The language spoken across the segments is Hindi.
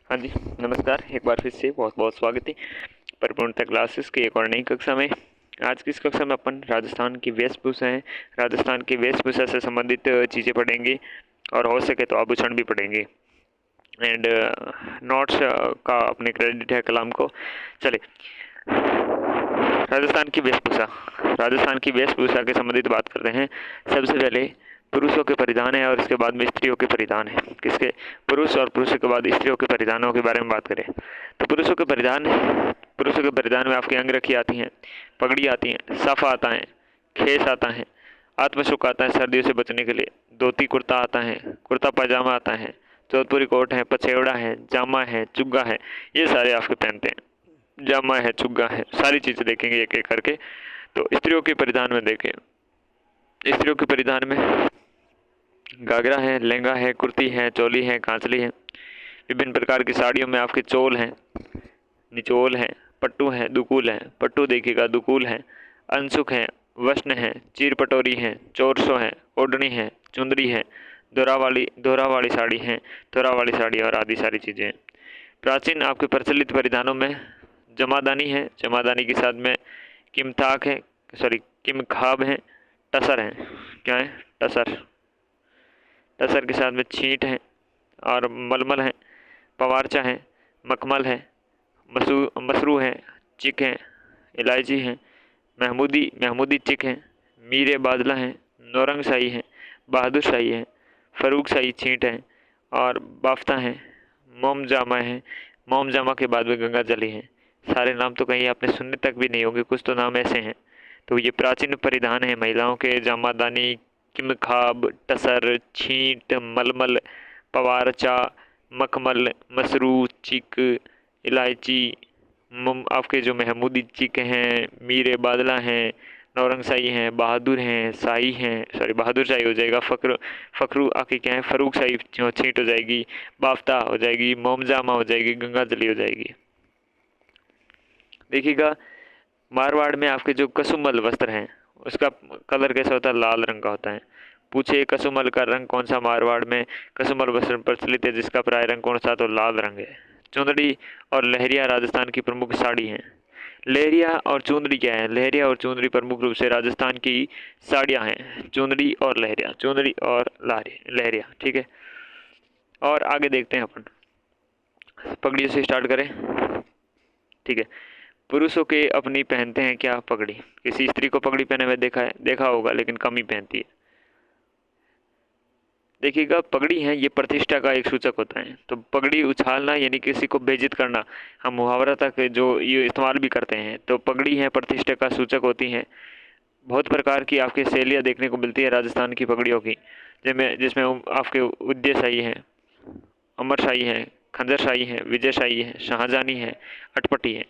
हाँ जी, नमस्कार। एक बार फिर से बहुत बहुत स्वागत है परिपूर्णता क्लासेस की एक और नई कक्षा में। आज की इस कक्षा में अपन राजस्थान की वेशभूषा है, राजस्थान की वेशभूषा से संबंधित चीज़ें पढ़ेंगे और हो सके तो आभूषण भी पढ़ेंगे। एंड नोट्स का अपने क्रेडिट है कलाम को। चले, राजस्थान की वेशभूषा के संबंधित बात करते हैं। सबसे पहले पुरुषों के परिधान है और इसके बाद में स्त्रियों के परिधान है। किसके? पुरुष, और पुरुषों के बाद स्त्रियों के परिधानों के बारे में बात करें तो पुरुषों के परिधान में आपकी अंगरखी आती हैं, पगड़ी आती है, साफा आता है, खेस आता है, आत्मशुक आता है सर्दियों से बचने के लिए, धोती कुर्ता आता है, कुर्ता पाजामा आता है, जोधपुरी कोट है, पछेवड़ा है, जामा है, चुग्गा है, ये सारे आपके पहनते हैं। जामा है, चुग्गा है, सारी चीज़ें देखेंगे एक एक करके। तो स्त्रियों के परिधान में देखें, स्त्रियों के परिधान में घाघरा है, लहंगा है, कुर्ती है, चोली है, कांचली है। विभिन्न प्रकार की साड़ियों में आपके चोल हैं, निचोल है, पट्टू है, दुकूल है। पट्टू देखिएगा, दुकूल है, अनसुख है, वस्न है, चीर पटोरी है, चोरसो है, ओढ़नी है, चुंदरी है, दोरा वाली साड़ी है, दोरा वाली साड़ी और आदि सारी चीज़ें हैं। प्राचीन आपके प्रचलित परिधानों में जमादानी है, जमादानी के साथ में किमथाक है, किमखाब है, टसर है। क्या है? टसर। टसर के साथ में छींट है और मलमल है, पवारचा है, मखमल है, मसरू है, चिक है, इलायची है, महमूदी चिक है, मीरे बादला है, नौरंग शाही है, बहादुर शाही है, फरूक शाही छींट है और बाफ्ता है, मोम जामा है। मोम जामा के बाद में गंगा जली है। सारे नाम तो कहीं आपने सुनने तक भी नहीं होंगे, कुछ तो नाम ऐसे हैं। तो ये प्राचीन परिधान है महिलाओं के। जामादानी, किमखाब, टसर, छींट, मलमल, पवारचा, मखमल, मसरू, चिक, इलायची, आपके जो महमूदी चिक हैं, मीरे बादला हैं, नौरंग शाही हैं, बहादुर हैं, शाही हैं, बहादुर शाही हो जाएगा, फखरू आके क्या है, फरूक शाही छींट हो जाएगी, बाफ्ता हो जाएगी, मोमजामा हो जाएगी, गंगा जली हो जाएगी। देखिएगा, मारवाड़ में आपके जो कसुमल वस्त्र हैं उसका कलर कैसा होता है? लाल रंग का होता है। पूछे कसुमल का रंग कौन सा? मारवाड़ में कसुमल वस्त्र प्रचलित है जिसका प्राय रंग कौन सा? तो लाल रंग है। चुंदड़ी और लहरिया राजस्थान की प्रमुख साड़ी हैं। लहरिया और चुंदड़ी क्या है? लहरिया और चुंदड़ी प्रमुख रूप से राजस्थान की साड़ियाँ हैं। चुंदड़ी और लहरिया, ठीक है। और आगे देखते हैं अपन, पगड़ियों से स्टार्ट करें, ठीक है। पुरुषों के अपनी पहनते हैं क्या? पगड़ी। किसी स्त्री को पगड़ी पहने हुए देखा होगा, लेकिन कम ही पहनती है। देखिएगा, पगड़ी है ये प्रतिष्ठा का एक सूचक होता है। तो पगड़ी उछालना यानी किसी को बेइज्जत करना, हम मुहावरा तक जो ये इस्तेमाल भी करते हैं। तो पगड़ी है प्रतिष्ठा का सूचक होती है। बहुत प्रकार की आपके शैलियाँ देखने को मिलती है राजस्थान की पगड़ियों की, जिसमें आपके उद्य शाही है, अमर शाही है, खंजर शाही है, विजय शाही है, शाहजहानी है, अटपटी है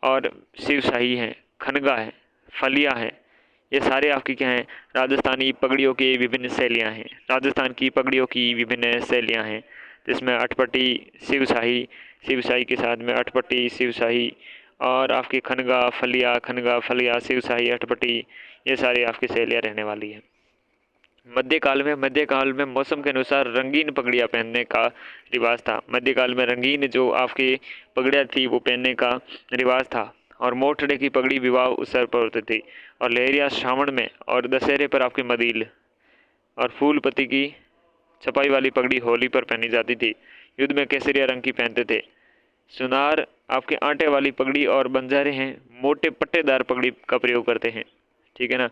और शिव शाही है, खनगा है, फलिया है। ये सारे आपकी क्या हैं? राजस्थानी पगड़ियों की विभिन्न शैलियाँ हैं। राजस्थान की पगड़ियों की विभिन्न शैलियाँ हैं, जिसमें अटपटी, शिव शाही के साथ में अटपटी, शिव शाही और आपकी खनगा फलिया, शिव शाही, अटपटी, ये सारी आपकी शैलियाँ रहने वाली है। मध्यकाल में मौसम के अनुसार रंगीन पगड़ियाँ पहनने का रिवाज था। मध्यकाल में रंगीन जो आपकी पगड़ियाँ थी वो पहनने का रिवाज था। और मोटड़े की पगड़ी विवाह अवसर पर होती थी, और लहरिया श्रावण में और दशहरे पर आपकी मदील और फूल पत्ती की छपाई वाली पगड़ी होली पर पहनी जाती थी। युद्ध में केसरिया रंग की पहनते थे। सुनार आपके आटे वाली पगड़ी और बंजारे हैं मोटे पट्टेदार पगड़ी का प्रयोग करते हैं, ठीक है ना।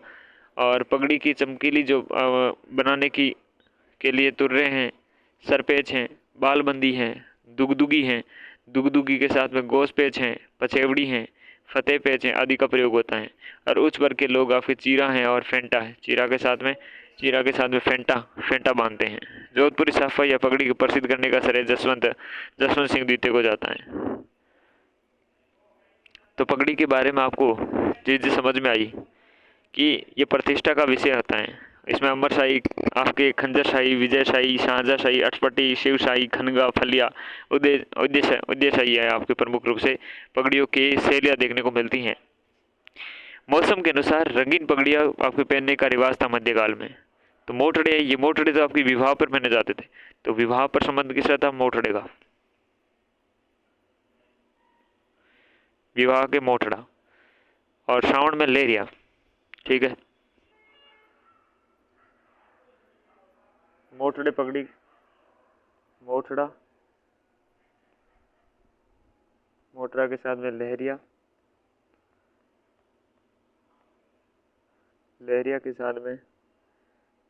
और पगड़ी की चमकीली जो बनाने की के लिए तुर्रे हैं, सरपेच हैं, बालबंदी हैं, दुगदुगी हैं, दुगदुगी के साथ में गोस पेच हैं, पछेवड़ी हैं, फतेह पेच हैं आदि का प्रयोग होता है। और उच्च वर्ग के लोग आपके चीरा हैं और फेंटा है, चीरा के साथ में फेंटा बांधते हैं। जोधपुरी साफा या पगड़ी को प्रसिद्ध करने का श्रेय जसवंत सिंह द्वितीय को जाता है। तो पगड़ी के बारे में आपको चीज़ समझ में आई कि ये प्रतिष्ठा का विषय होता है। इसमें अमर शाही, आपके खंजर शाही, विजय शाही, शाहजहाँ शाही, अटपटी, शिव शाही, खनगा, फलिया, उदय शाही है आपके प्रमुख रूप से पगड़ियों की शैलियाँ देखने को मिलती हैं। मौसम के अनुसार रंगीन पगड़ियाँ आपके पहनने का रिवाज था मध्यकाल में। तो मोटड़े तो आपकी विवाह पर पहने जाते थे। तो विवाह पर संबंध किसका था? मोटड़े का। विवाह के मोटड़ा, और श्रावण में लेरिया। ठीक है, मोटड़े पगड़ी, मोटड़ा, मोटड़ा के साथ में लहरिया, लहरिया के साथ में,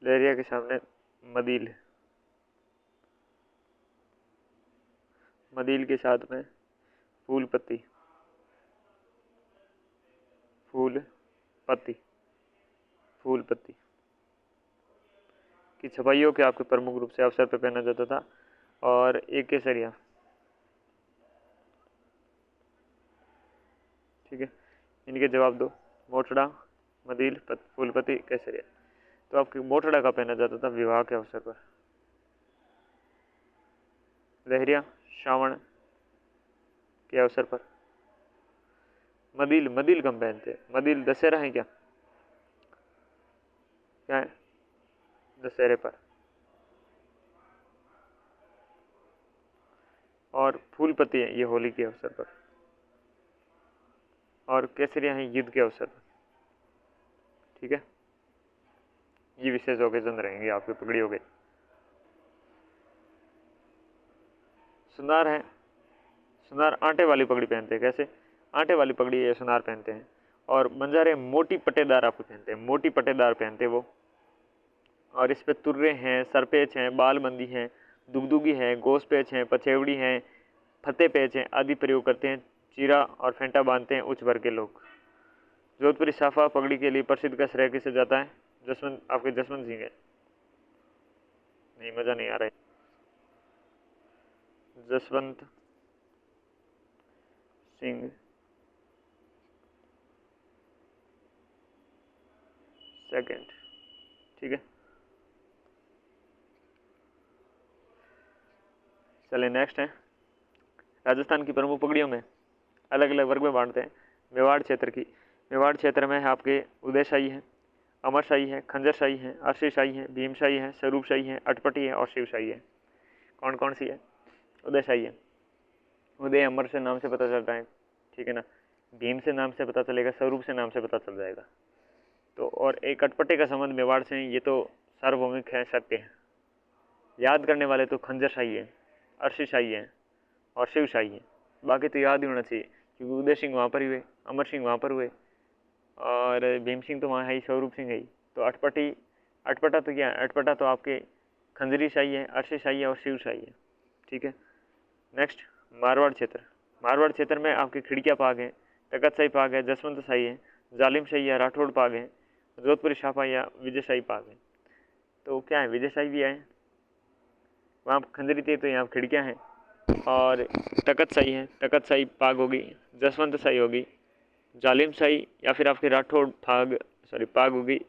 लहरिया के सामने मदील, मदील के साथ में फूल पत्ती, फूल पत्ती, फूल पत्ती की छपाइयों के आपके प्रमुख रूप से अवसर पर पहना जाता था। और एक केसरिया। ठीक है, इनके जवाब दो, मोटड़ा, मदील, फूलपति, केसरिया। तो आपके मोटड़ा का पहना जाता था विवाह के अवसर पर, लहरिया श्रावण के अवसर पर, मदील, मदील कम पहनते, मदील दशहरा है क्या, क्या है, दशहरे पर। और फूलपति है ये होली के अवसर पर, और केसरिया है युद्ध के अवसर पर। ठीक है, ये विशेष ओकेजन रहेंगे आपके पगड़ियों के। सुनार है, सुनार आटे वाली पगड़ी पहनते हैं, कैसे, आटे वाली पगड़ी ये सुनार पहनते हैं। और बंजारे मोटी पट्टेदार आपको पहनते हैं, मोटी पट्टेदार पहनते हैं वो, और इस पे तुर्रे हैं, सरपेच हैं, बालबंदी हैं, दुगदुगी हैं, गोस पेच हैं, पछेवड़ी हैं, फतेह पेच हैं आदि प्रयोग करते हैं। चीरा और फेंटा बांधते हैं उच्च वर्ग के लोग। जोधपुरी साफा पगड़ी के लिए प्रसिद्ध का श्रेय किसे जाता है, जसवंत, आपके जसवंत सिंह है। नहीं, मजा नहीं आ रहा है। जसवंत सिंह सेकंड। ठीक है, चलिए नेक्स्ट है, राजस्थान की प्रमुख पगड़ियों में अलग अलग वर्ग में बांटते हैं। मेवाड़ क्षेत्र की, मेवाड़ क्षेत्र में है आपके उदयशाही है, अमरशाही है, खंजरशाही है, अर्शीशाही है, भीमशाही है, स्वरूपशाही है, अटपटी है और शिवशाही है। कौन कौन सी है, उदयशाही है, उदय अमर से नाम से पता चलता है, ठीक है ना, भीम से नाम से पता चलेगा, स्वरूप से नाम से पता चल जाएगा। तो और एक अटपटे का संबंध मेवाड़ से, ये तो सार्वभौमिक है, सत्य है। याद करने वाले तो खंजरशाही है, अर्शीशाही है और शिवशाही है। बाकी तो याद ही होना चाहिए, क्योंकि उदय सिंह वहाँ पर ही हुए, अमर सिंह वहाँ पर हुए, और भीम सिंह तो वहाँ है ही, स्वरूप सिंह है ही। तो अटपटी, अटपटा तो क्या है, अटपटा तो आपके खंजरी शाही है, अर्शी शाही है और शिव शाही है। ठीक है, नेक्स्ट मारवाड़ क्षेत्र, मारवाड़ क्षेत्र में आपके खिड़किया पाग है, तकत शाही पाग है, जसवंत शाही है, जालिम शाही है, राठौड़ पाग है, जोधपुरी शाफा या विजय शाही पाग है। तो क्या है, विजय शाही भी है, वहाँ खंजरी थी तो यहाँ खिड़कियाँ हैं, और तकत शाही है, तकत शाही पाग होगी, जसवंत शाही होगी, जालिम शाही या फिर आपके राठौड़ पाग होगी,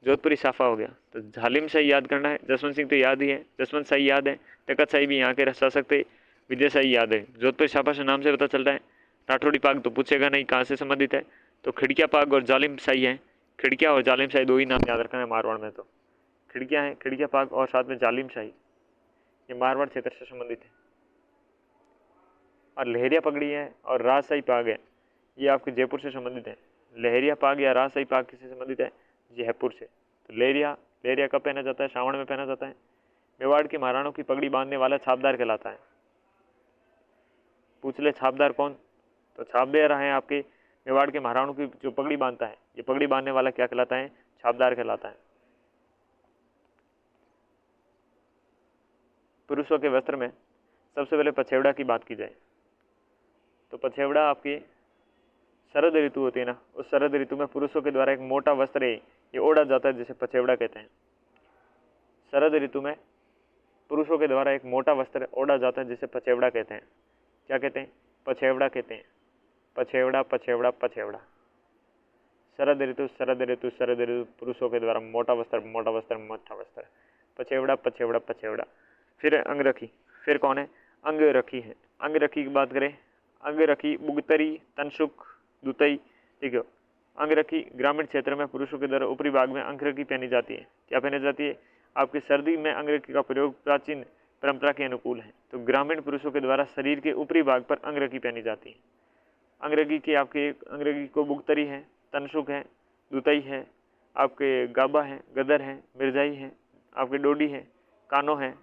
जोधपुरी साफा हो गया। तो जालिम शाही याद करना है, जसवंत सिंह तो याद ही है, जसवंत शाही याद है, तकत शाही भी यहाँ के रह सकते, विजय शाही याद है, जोधपुरी साफा से नाम से पता चल रहा है। राठौड़ी पाग तो पूछेगा नहीं कहाँ से संबंधित है, तो खिड़किया पाग और जालिम शाही है, खिड़किया और जालिम शाही दो ही नाम याद रखना है मारवाड़ में। तो खिड़किया है, खिड़किया पाग और साथ में जालिम शाही, ये मारवाड़ क्षेत्र से संबंधित है। और लहरिया पगड़ी है और राजशाही पाग है, ये आपके जयपुर से संबंधित है। लहरिया पाग या राजशाही पाग किससे संबंधित है, जयपुर से। तो लहरिया, लहरिया कब पहना जाता है, श्रावण में पहना जाता है। मेवाड़ के महाराणों की पगड़ी बांधने वाला छापदार कहलाता है। पूछ ले छापदार कौन, तो छापदार है आपके मेवाड़ के महाराणों की जो पगड़ी बांधता है, ये पगड़ी बांधने वाला क्या कहलाता है, छापदार कहलाता है। पुरुषों के वस्त्र में सबसे पहले पछेवड़ा की बात की जाए तो पछेवड़ा आपकी शरद ऋतु होती है ना, उस शरद ऋतु में पुरुषों के द्वारा एक मोटा वस्त्र ये ओढ़ा जाता है जिसे पछेवड़ा कहते हैं। शरद ऋतु में पुरुषों के द्वारा एक मोटा वस्त्र ओढ़ा जाता है जिसे पछेवड़ा कहते हैं। क्या कहते हैं, पछेवड़ा कहते हैं, पछेवड़ा पछेवड़ा पछेवड़ा। शरद ऋतु, शरद ऋतु, शरद ऋतु, पुरुषों के द्वारा मोटा वस्त्र, मोटा वस्त्र, मोटा वस्त्र, पछेवड़ा पछेवड़ा पछेवड़ा। फिर अंगरखी, फिर कौन है, अंगरखी है। अंगरखी की बात करें, अंगरखी बुगतरी, तनसुख, दुतई, ठीक है। अंगरखी ग्रामीण क्षेत्र में पुरुषों के द्वारा ऊपरी भाग में अंगरखी पहनी जाती है। क्या पहनी जाती है, आपकी सर्दी में अंगरखी का प्रयोग प्राचीन परंपरा के अनुकूल है। तो ग्रामीण पुरुषों के द्वारा शरीर के ऊपरी भाग पर अंगरखी पहनी जाती है। अंग्रेजी की आपके अंग्रेजी को बुगतरी है, तनसुक है, दुतई है, आपके गाबा है, गदर है, मिर्जाई है, आपके डोडी है, कानो है,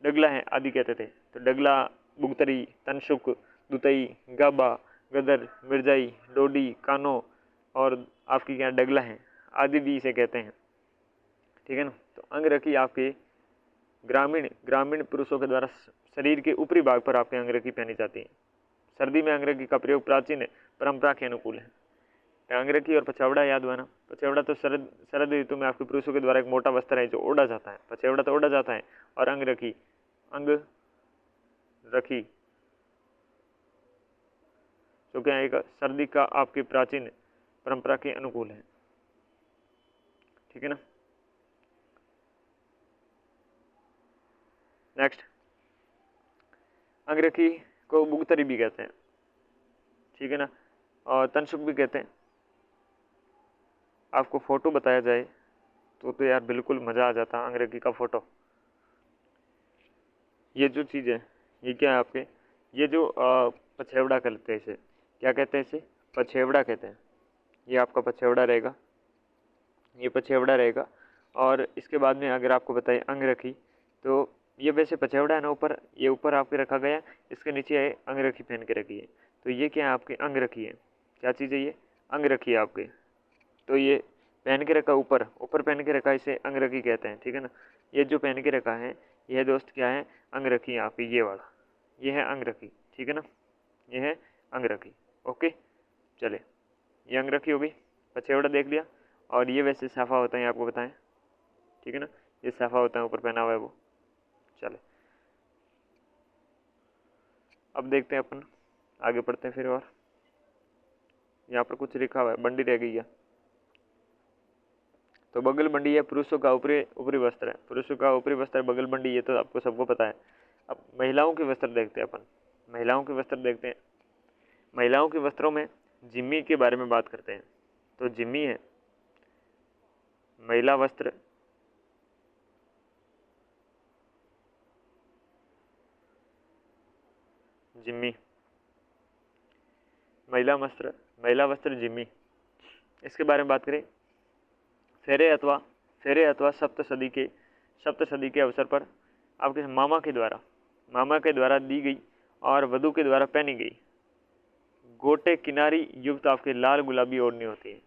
डगला है आदि कहते थे। तो डगला, बुगतरी, तनसुक, दुतई, गाबा, गदर, मिर्जाई, डोडी, कानो और आपकी क्या डगला है आदि भी इसे कहते हैं, ठीक है ना। तो अंगरखी आपके ग्रामीण पुरुषों के द्वारा शरीर के ऊपरी भाग पर आपके अंगरखी पहनी जाती है। सर्दी में अंगरखी का प्रयोग प्राचीन परंपरा के अनुकूल है। अंगरखी और पछावड़ा याद हुआ ना। पछावड़ा तो शरद ऋतु में आपके पुरुषों के द्वारा एक मोटा वस्त्र है जो ओढ़ा जाता है। पछावड़ा तो ओढ़ा जाता है और अंग रखी जो क्या एक सर्दी का आपकी प्राचीन परंपरा के अनुकूल है, ठीक है ना। नेक्स्ट, अंगरखी को बुगतरी भी कहते हैं, ठीक है ना, और तनसुक भी कहते हैं। आपको फोटो बताया जाए तो यार बिल्कुल मज़ा आ जाता अंग्रेजी का फोटो। ये जो चीज़ है ये क्या है आपके, ये जो पछेवड़ा कहते हैं, इसे क्या कहते हैं, इसे पछेवड़ा कहते हैं। ये आपका पछेवड़ा रहेगा, ये पछेवड़ा रहेगा। और इसके बाद में अगर आपको बताए अंगरखी, तो ये वैसे पछेवड़ा है ना ऊपर, ये ऊपर आपके रखा गया, इसके नीचे है अंगरखी पहन के रखी है। तो ये क्या है आपकी अंगरखी है, क्या चीज़ है ये अंगरखी है आपके। तो ये पहन के रखा ऊपर पहन के रखा, इसे अंगरखी कहते हैं, ठीक है ना। ये जो पहन के रखा है यह दोस्त क्या है अंगरखी है आपकी, ये वाला ये है अंगरखी, ठीक है ना, ये है अंगरखी। ओके चले, ये अंगरखी हो गई, पछेवड़ा देख लिया। और ये वैसे साफा होता है आपको बताएं, ठीक है ना, ये साफा होता है ऊपर पहना हुआ है वो। चले अब देखते हैं अपन, आगे पढ़ते हैं फिर। और यहाँ पर कुछ लिखा हुआ है, बंडी रह गई है। तो बगल बंडी है पुरुषों का ऊपरी वस्त्र है, पुरुषों का ऊपरी वस्त्र बगल बंडी, ये तो आपको सबको पता है। अब महिलाओं के वस्त्र देखते हैं अपन, महिलाओं के वस्त्र देखते हैं। महिलाओं के वस्त्रों में जिम्मी के बारे में बात करते हैं। तो जिम्मी है महिला वस्त्र, जिम्मी महिला वस्त्र जिम्मी। इसके बारे में बात करें, फेरे अथवा सप्तसदी के अवसर पर आपके मामा के द्वारा दी गई और वधु के द्वारा पहनी गई गोटे किनारी युक्त आपके लाल गुलाबी ओढ़नी होती है।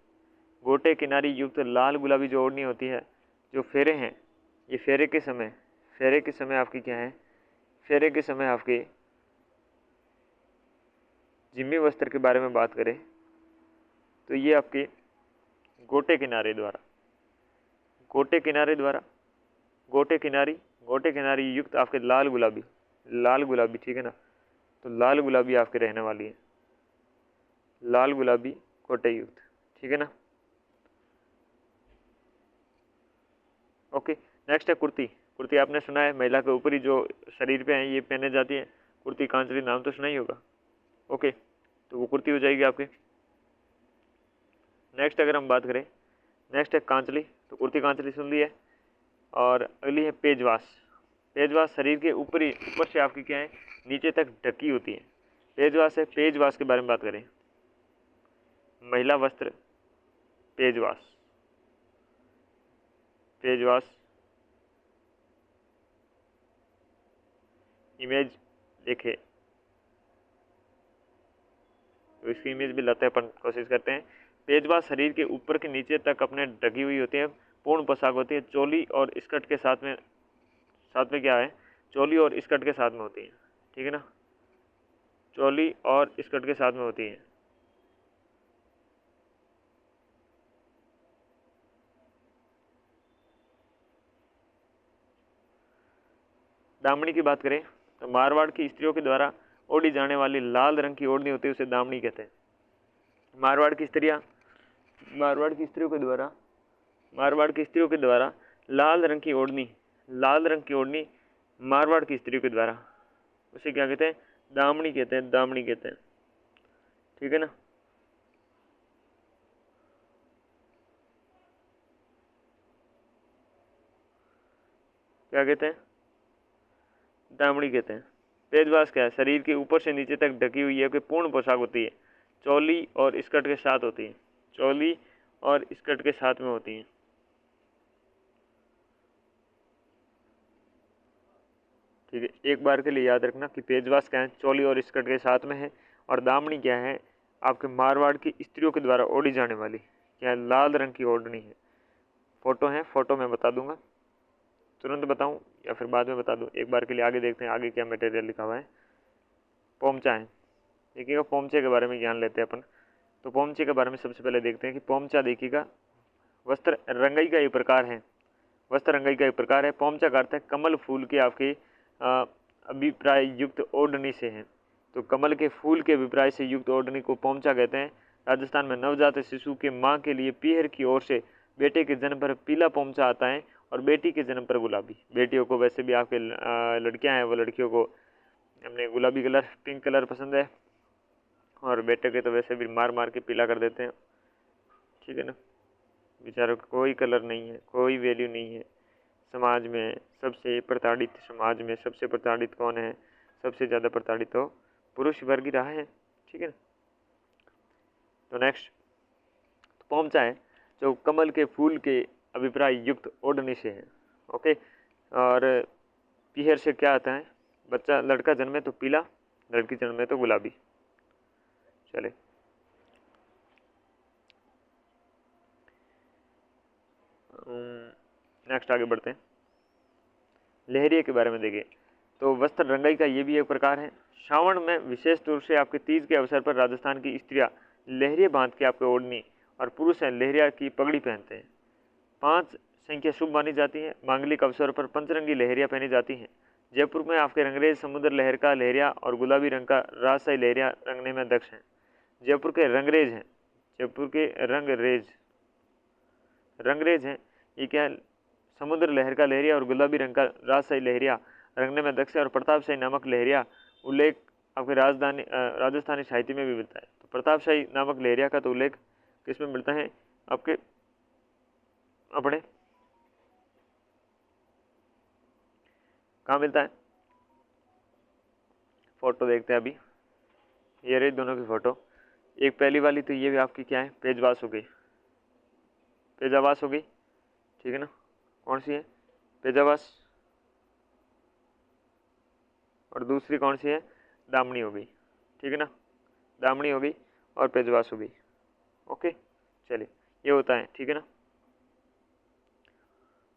गोटे किनारी युक्त लाल गुलाबी जो ओढ़नी होती है, जो फेरे हैं, ये फेरे के समय आपकी क्या है, फेरे के समय आपके जिम्मी वस्त्र के बारे में बात करें तो ये आपके गोटे किनारी युक्त आपके लाल गुलाबी, ठीक है ना। तो लाल गुलाबी आपके रहने वाली है, लाल गुलाबी गोटे युक्त, ठीक है ना। ओके नेक्स्ट है कुर्ती आपने सुना है, महिला के ऊपरी जो शरीर पे है ये पहने जाती है। कुर्ती कांचली नाम तो सुना ही होगा। ओके तो वो कुर्ती हो जाएगी आपकी। नेक्स्ट अगर हम बात करें, नेक्स्ट है कांचली, तो कुर्ती कांचली सुन ली है। और अगली है पेजवास शरीर के ऊपर से आपकी क्या है, नीचे तक ढकी होती है। पेजवास है, पेजवास के बारे में बात करें, महिला वस्त्र पेजवास इमेज देखे तो इसकी इमेज भी लाते हैं अपन, कोशिश करते हैं। पेजवास शरीर के ऊपर के नीचे तक अपने ढकी हुई होती है, पूर्ण पोशाक होती है, चोली और स्कर्ट के साथ में क्या है, चोली और स्कर्ट के साथ में होती है, ठीक है ना, चोली और स्कर्ट के साथ में होती है। दामनी की बात करें तो मारवाड़ की स्त्रियों के द्वारा ओढ़ी जाने वाली लाल रंग की ओढ़नी होती है, उसे दामनी कहते हैं। मारवाड़ की स्त्रियों के द्वारा लाल रंग की ओढ़नी मारवाड़ की स्त्रियों के द्वारा, उसे क्या कहते हैं, दामनी कहते हैं, ठीक है ना। क्या कहते हैं, दामनी कहते हैं। पेजवास क्या है, शरीर के ऊपर से नीचे तक ढकी हुई है, कोई पूर्ण पोशाक होती है, चोली और स्कर्ट के साथ होती हैं, चोली और स्कर्ट के साथ में होती हैं। ठीक है, एक बार के लिए याद रखना कि पेजवास क्या है, चोली और स्कर्ट के साथ में है, और दामनी क्या है, आपके मारवाड़ की स्त्रियों के द्वारा ओढ़ी जाने वाली क्या है, लाल रंग की ओढ़नी है। फोटो है, फोटो में बता दूंगा, तुरंत बताऊं या फिर बाद में बता दूं, एक बार के लिए आगे देखते हैं आगे क्या मटेरियल लिखा हुआ है। पोमचा है, देखिएगा पोमचे के बारे में ज्ञान लेते हैं अपन। तो पोमचे के बारे में सबसे पहले देखते हैं कि पोमचा देखिएगा वस्त्र रंगाई का एक प्रकार है, वस्त्र रंगाई का एक प्रकार है। पोमचा का अर्थ है कमल फूल के आपके अभिप्राय युक्त ओढ़नी से है। तो कमल के फूल के अभिप्राय से युक्त ओढ़नी को पोमचा कहते हैं। राजस्थान में नवजात शिशु के माँ के लिए पीहर की ओर से बेटे के जन्म पर पीला पोमचा आता है और बेटी के जन्म पर गुलाबी। बेटियों को वैसे भी आपके लड़कियां हैं वो लड़कियों को हमने गुलाबी कलर पिंक कलर पसंद है, और बेटे के तो वैसे भी मार मार के पीला कर देते हैं। ठीक है ना, बेचारों का कोई कलर नहीं है, कोई वैल्यू नहीं है समाज में। सबसे प्रताड़ित, समाज में सबसे प्रताड़ित कौन है, सबसे ज़्यादा प्रताड़ित तो पुरुष वर्ग ही रहा है। ठीक है ना, तो नेक्स्ट तो पोमचा है जो कमल के फूल के अभिप्राय युक्त ओढ़नी से है। ओके, और पीहर से क्या आता है, बच्चा लड़का जन्मे तो पीला, लड़की जन्मे तो गुलाबी। चले नेक्स्ट आगे बढ़ते हैं, लहरिया के बारे में देखें। तो वस्त्र रंगाई का ये भी एक प्रकार है। श्रावण में विशेष रूप से आपके तीज के अवसर पर राजस्थान की स्त्रियां लहरिया बांध के आपके ओढ़नी और पुरुष हैं लहरिया की पगड़ी पहनते हैं। 5 संख्या शुभ मानी जाती है। मांगलिक अवसर पर पंचरंगी लहरिया पहनी जाती हैं। जयपुर में आपके रंगरेज समुद्र लहर का लहरिया और गुलाबी रंग का राजशाही लहरिया रंगने में दक्ष हैं। जयपुर के रंगरेज हैं, जयपुर के रंगरेज हैं, ये क्या है, समुद्र लहर का लहरिया और गुलाबी रंग का राजशाही लहरिया रंगने में दक्ष है। और प्रतापशाही नामक लहरिया उल्लेख आपके राजस्थानी साहित्य में भी मिलता है। तो प्रतापशाही नामक लहरिया का तो उल्लेख किस में मिलता है, आपके अपने कहाँ मिलता है, फोटो देखते हैं अभी, ये रही दोनों की फोटो। एक पहली वाली तो ये भी आपकी क्या है, पेजवास हो गई, पेजावास हो गई। ठीक है ना, कौन सी है, पेजावास, और दूसरी कौन सी है, दामनी हो गई। ठीक है ना, दामनी हो गई और पेजवास हो गई। ओके, चलिए ये होता है। ठीक है ना,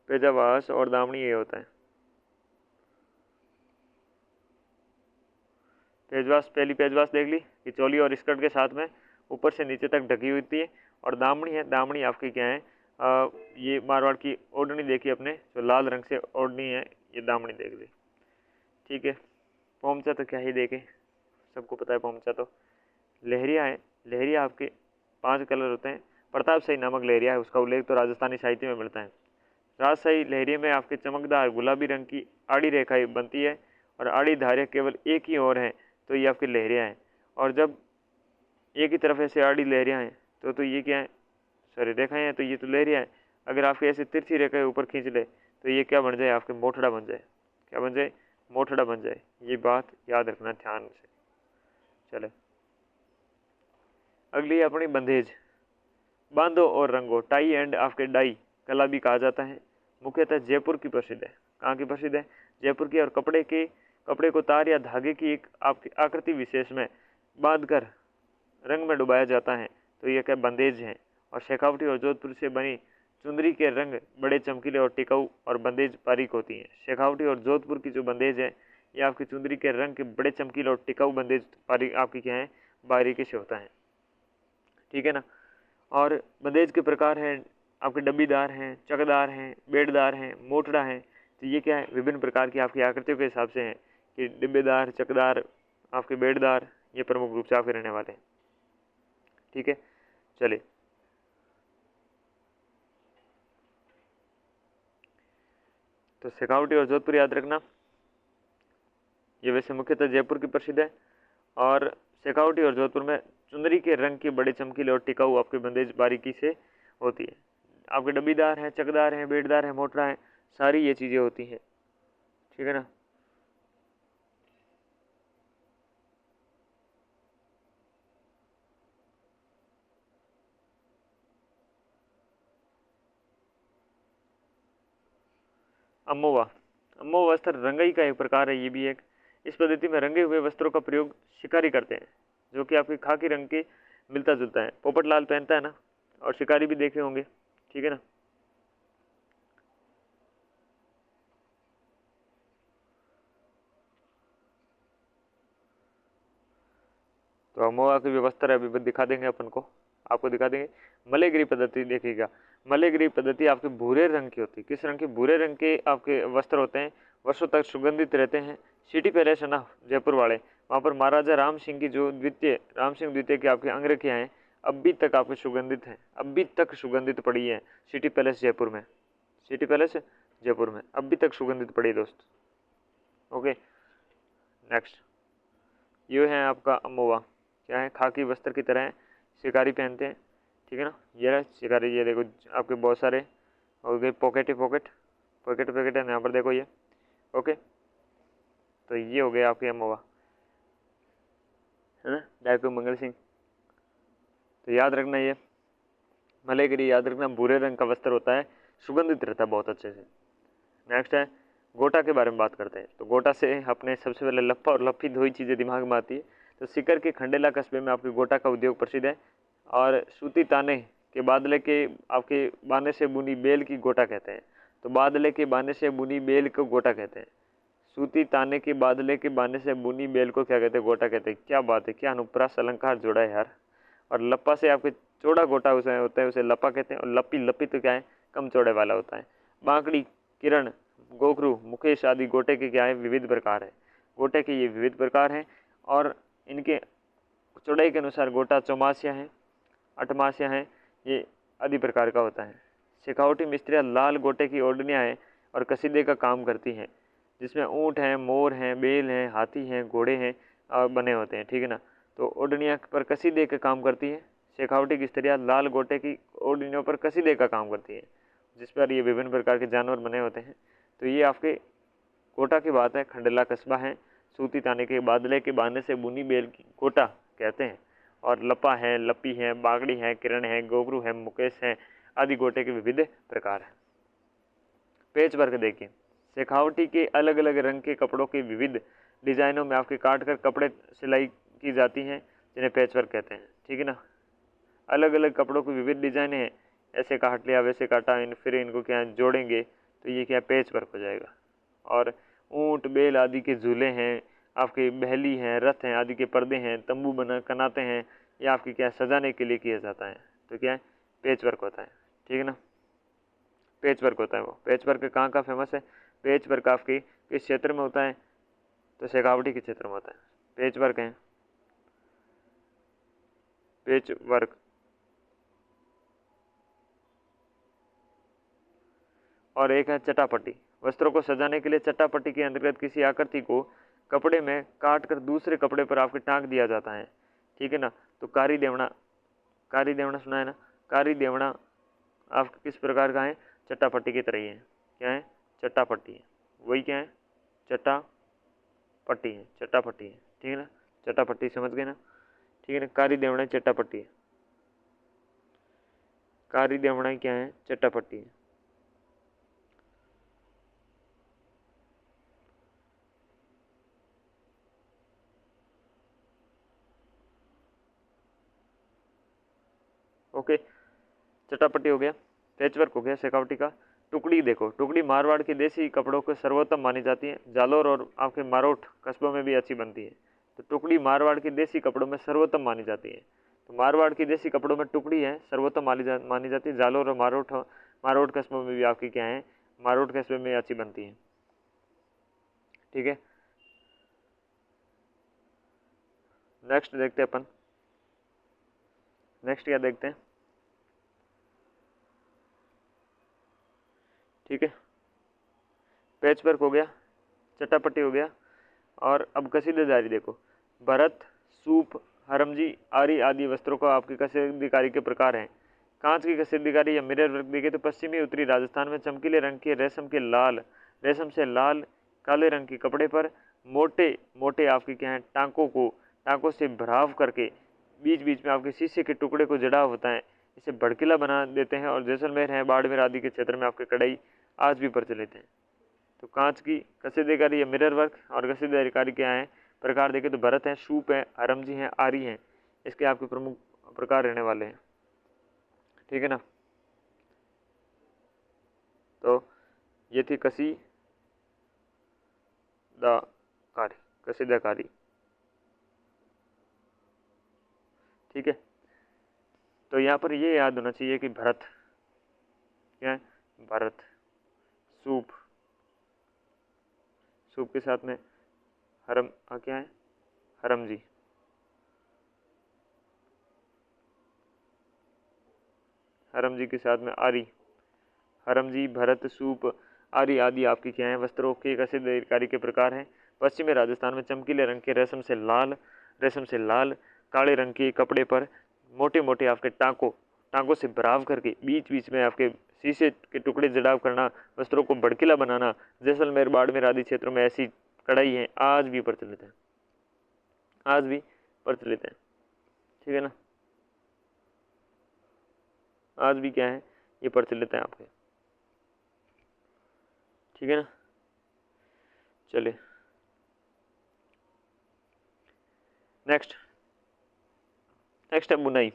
पेजावास और दामनी ये होता है। पेजवास, पहली पेजवास देख ली कि चोली और स्कर्ट के साथ में ऊपर से नीचे तक ढकी हुई थी। और दामनी है, दामनी आपकी क्या है, ये मारवाड़ की ओढ़नी देखी अपने, जो लाल रंग से ओढ़नी है, ये दामनी देख ली। ठीक है, पोमचा तो क्या ही देखे, सबको पता है पोमचा तो। लहरिया है, लहरिया आपके 5 कलर होते हैं। प्रतापशाही नामक लहरिया है, उसका उल्लेख तो राजस्थानी साहित्य में मिलता है। राजशाही लहरिये में आपके चमकदार गुलाबी रंग की आड़ी रेखाएं बनती है और आड़ी धारियाँ केवल एक ही ओर है, तो ये आपकी लहरियाँ हैं। और जब एक ही तरफ ऐसे आड़ी लहरियाँ हैं तो ये क्या है, सॉरी रेखाएं हैं, तो ये तो लहरियाँ हैं। अगर आपके ऐसे तिरछी रेखाएं ऊपर खींच ले तो ये क्या बन जाए, आपके मोठड़ा बन जाए। क्या बन जाए, मोठड़ा बन जाए। ये बात याद रखना ध्यान से। चले अगली अपनी बंधेज, बांधो और रंगो, टाई एंड आपके डाई कला भी कहा जाता है। मुख्यतः जयपुर की प्रसिद्ध है। कहाँ की प्रसिद्ध है, जयपुर की। और कपड़े को तार या धागे की एक आपकी आकृति विशेष में बांधकर रंग में डुबाया जाता है, तो यह क्या बंदेज है। और शेखावटी और जोधपुर से बनी चुंदरी के रंग बड़े चमकीले और टिकाऊ और बंदेज बारीक होती हैं। शेखावटी और जोधपुर की जो बंदेज है, ये आपकी चुंदरी के रंग के बड़े चमकीले और टिकाऊ बंदेज बारीक आपकी क्या है, बारीकी से होता है। ठीक है ना, और बंदेज के प्रकार हैं आपके डब्बीदार हैं, चकदार हैं, बेड़दार हैं, मोटड़ा हैं। तो ये क्या है, विभिन्न प्रकार की आपकी आकृतियों के हिसाब से हैं कि डिब्बेदार, चकदार, आपके बेड़दार, ये प्रमुख रूप से आपके रहने वाले हैं। ठीक है, चलिए तो शेखावटी और जोधपुर याद रखना, ये वैसे मुख्यतः जयपुर की प्रसिद्ध है। और शेखावटी और जोधपुर में चुंदरी के रंग की बड़े चमकीले और टिकाऊ आपके बंदेज बारीकी से होती है। आपके डब्बीदार हैं, चकदार हैं, बेड़दार हैं, मोटरा हैं, सारी ये चीज़ें होती हैं। ठीक है ना, अमोवा। अमोवा वस्त्र रंगाई का एक प्रकार है, ये भी एक। इस पद्धति में रंगे हुए वस्त्रों का प्रयोग शिकारी करते हैं, जो कि आपके खाकी रंग के मिलता जुलता है। पोपटलाल पहनता है ना, और शिकारी भी देखे होंगे, ठीक है ना। तो अमोवा की जो वस्त्र है अभी दिखा देंगे अपन को, आपको दिखा देंगे। मलेगिरी पद्धति देखिएगा, मलेगिरी पद्धति आपके भूरे रंग की होती है। किस रंग की? भूरे रंग के आपके वस्त्र होते हैं, वर्षों तक सुगंधित रहते हैं। सिटी पैलेस है ना जयपुर वाले, वहाँ पर महाराजा राम सिंह की जो राम सिंह द्वितीय की आपकी अंगरखियाँ हैं अभी तक आपके सुगंधित हैं, अभी तक सुगंधित पड़ी है सिटी पैलेस जयपुर में। सिटी पैलेस जयपुर में अभी तक सुगंधित पड़ी है दोस्त। ओके, नेक्स्ट ये है आपका अमोवा। क्या है? खाकी वस्त्र की तरह है, शिकारी पहनते हैं, ठीक है ना। ये रहा शिकारी, ये देखो आपके बहुत सारे हो गए पॉकेट ही पॉकेट, पॉकेट पॉकेट है यहाँ पर देखो ये। ओके, तो ये हो गया आपके अमोवा, है ना, डायको मंगल सिंह। तो याद रखना ये मलेगिरी, याद रखना भूरे रंग का वस्त्र होता है, सुगंधित रहता है बहुत अच्छे से। नेक्स्ट है गोटा के बारे में बात करते हैं। तो गोटा से अपने सबसे पहले लप्पा और लप्पी दो ही चीज़ें दिमाग में आती है। तो सीकर के खंडेला कस्बे में आपके गोटा का उद्योग प्रसिद्ध है, और सूती ताने के बादले के आपके बाने से बुनी बेल की गोटा कहते हैं। तो बादले के बाने से बुनी बेल को गोटा कहते हैं। सूती ताने के बादले के बाने से बुनी बेल को क्या कहते हैं? गोटा कहते हैं। क्या बात है, क्या अनुप्रास अलंकार जोड़ा है यार। और लप्पा से आपके चौड़ा गोटा उसे होता है, उसे लप्पा कहते हैं। और लप्पी, लप्पी तो क्या है? कम चौड़े वाला होता है। बांकड़ी, किरण, गोखरू, मुकेश आदि गोटे के क्या है? विविध प्रकार है। गोटे के ये विविध प्रकार हैं, और इनके चौड़ाई के अनुसार गोटा चौमासिया है, अठमासिया है, ये आदि प्रकार का होता है। शेखावटी मिस्त्रियाँ लाल गोटे की ओढ़नियाँ हैं और कसीदे का काम करती हैं, जिसमें ऊँट हैं, मोर हैं, बेल हैं, हाथी हैं, घोड़े हैं बने होते हैं, ठीक है ना। तो ओढ़नियाँ पर कसीदे का काम करती है। शेखावटी की स्त्रियाँ लाल गोटे की ओढ़नियों पर कसीदे का काम करती है, जिस पर ये विभिन्न प्रकार के जानवर बने होते हैं। तो ये आपके गोटा की बात है, खंडेला कस्बा है। सूती ताने के बादले के बांधने से बुनी बेल की गोटा कहते हैं। और लपा है, लपी है, बागड़ी है, किरण है, गोगरू है, मुकेश है आदि गोटे के विविध प्रकार हैं। पेच वर्क देखिए, शेखावटी के अलग अलग रंग के कपड़ों के विविध डिजाइनों में आपके काट कर कपड़े सिलाई की जाती हैं, जिन्हें पैच वर्क कहते हैं, ठीक है ना। अलग अलग कपड़ों की विविध डिजाइन है, ऐसे काट लिया, वैसे काटा, फिर इनको क्या जोड़ेंगे तो ये क्या पैच वर्क हो जाएगा। और ऊँट, बेल आदि के झूले हैं, आपके बहली हैं, रथ हैं आदि के पर्दे हैं, तंबू बना कनाते हैं, ये आपकी क्या सजाने के लिए किया जाता है। तो क्या है? पैच वर्क होता है, ठीक है ना। पैच वर्क होता है। वो पैच वर्क कहाँ का फेमस है? पैच वर्क आपके किस क्षेत्र में होता है? तो शेखावटी के क्षेत्र में होता है। पैच वर्क है, पैच वर्क। और एक है चटापट्टी। वस्त्रों को सजाने के लिए चटापट्टी के अंतर्गत किसी आकृति को कपड़े में काट कर दूसरे कपड़े पर आपके टांग दिया जाता है, ठीक है ना। तो कारी देवड़ा, कारी देवड़ा सुना है ना। कारी देवड़ा आपके किस प्रकार का है? चट्टापट्टी की तरह ही है। क्या है? चट्टापट्टी है, वही क्या है? चट्टापट्टी है, चट्टापट्टी है, ठीक है ना। चट्टापट्टी समझ गए ना, ठीक है ना। कारी देवड़ा चट्टापट्टी है, कारी देवड़ा क्या है? चट्टापट्टी है। ओके, चटापट्टी हो गया, पैचवर्क हो गया, शेखावटी का। टुकड़ी देखो, टुकड़ी मारवाड़ के देसी कपड़ों को सर्वोत्तम मानी जाती है। जालोर और आपके मारोठ कस्बों में भी अच्छी बनती है। तो टुकड़ी मारवाड़ के देसी कपड़ों में सर्वोत्तम मानी जाती है। तो मारवाड़ की देसी कपड़ों में टुकड़ी है सर्वोत्तम मानी जाती है। जालोर और मारोठ कस्बों में भी आपकी क्या है? मारोठ कस्बे में अच्छी बनती है, ठीक है। नेक्स्ट देखते हैं अपन, नेक्स्ट क्या देखते हैं, ठीक है। पैच वर्क हो गया, चट्टापट्टी हो गया, और अब कसीदेदारी देखो। भरत, सूप, हरमजी, आरी आदि वस्त्रों का आपके कसीदेदारी के प्रकार हैं। कांच की कसीदेदारी या मिरर वर्क देखे तो पश्चिमी उत्तरी राजस्थान में चमकीले रंग के रेशम से लाल काले रंग के कपड़े पर मोटे मोटे आपके क्या है? टांकों से भराव करके बीच बीच में आपके शीशे के टुकड़े को जड़ा होता है, इसे भड़कीला बना देते हैं। और जैसलमेर है, बाड़मेर आदि के क्षेत्र में आपके कढ़ाई आज भी प्रचलित है। तो कांच की कसीदेकारी या मिरर वर्क और कसीदेकारी क्या है प्रकार देखें तो भरत है, सूप है, हरमजी है, आरी है, इसके आपके प्रमुख प्रकार रहने वाले हैं। ठीक है ना। तो ये थी कसीदाकारी। ठीक है। तो यहाँ पर ये याद होना चाहिए कि भरत क्या है, भरत, सूप, सूप के साथ में हरम क्या है, हरमजी, हरमजी के साथ में आरी, हरमजी, भरत, सूप, आरी आदि आपकी क्या है वस्त्रों के कसीदाकारी के प्रकार हैं। पश्चिमी राजस्थान में चमकीले रंग के रेशम से लाल काले रंग के कपड़े पर मोटे मोटे आपके टांकों से भराव करके बीच बीच में आपके शीशे के टुकड़े जड़ाव करना, वस्त्रों को भड़कीला बनाना, जैसलमेर, बाड़मेर आदि क्षेत्रों में ऐसी कढ़ाई है आज भी प्रचलित है, आज भी प्रचलित है। ठीक है ना, आज भी क्या है ये प्रचलित है आपके। ठीक है ना। चलिए नेक्स्ट है बुनाई।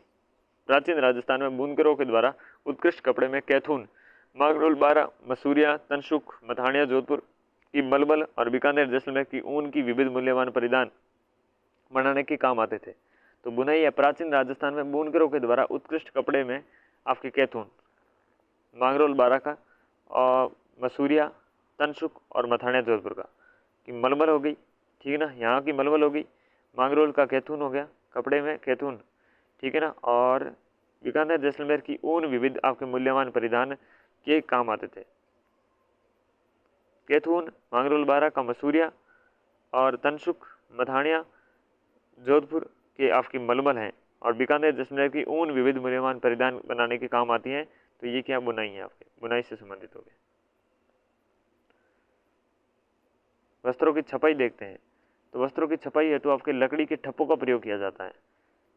प्राचीन राजस्थान में बुनकरों के द्वारा उत्कृष्ट कपड़े में कैथून, मांगरोल, बारा, मसूरिया, तनसुख, मथानिया, जोधपुर की मलमल और बीकानेर, जैसलमेर की ऊन की विविध मूल्यवान परिधान बनाने के काम आते थे। तो बुनाई है प्राचीन राजस्थान में बुनकरों के द्वारा उत्कृष्ट कपड़े में आपके कैथून, मांगरोल, बारा का और मसूरिया, तनसुख और मथानिया जोधपुर का कि मलमल हो गई। ठीक है ना, यहाँ की मलमल हो गई, मांगरोल का कैथून हो गया, कपड़े में कैथून। ठीक है ना, और बीकानेर, जैसलमेर की ऊन विविध आपके मूल्यवान परिधान के काम आते थे। कैथून, मांगरोल, बारा का मसूरिया और तनसुख, मथानिया जोधपुर के आपकी मलमल हैं और बीकानेर, जैसलमेर की ऊन विविध मूल्यवान परिधान बनाने के काम आती हैं। तो ये क्या बुनाई है, आपके बुनाई से संबंधित हो गए। वस्त्रों की छपाई देखते हैं। तो वस्त्रों की छपाई है तो आपके लकड़ी के ठप्पों का प्रयोग किया जाता है।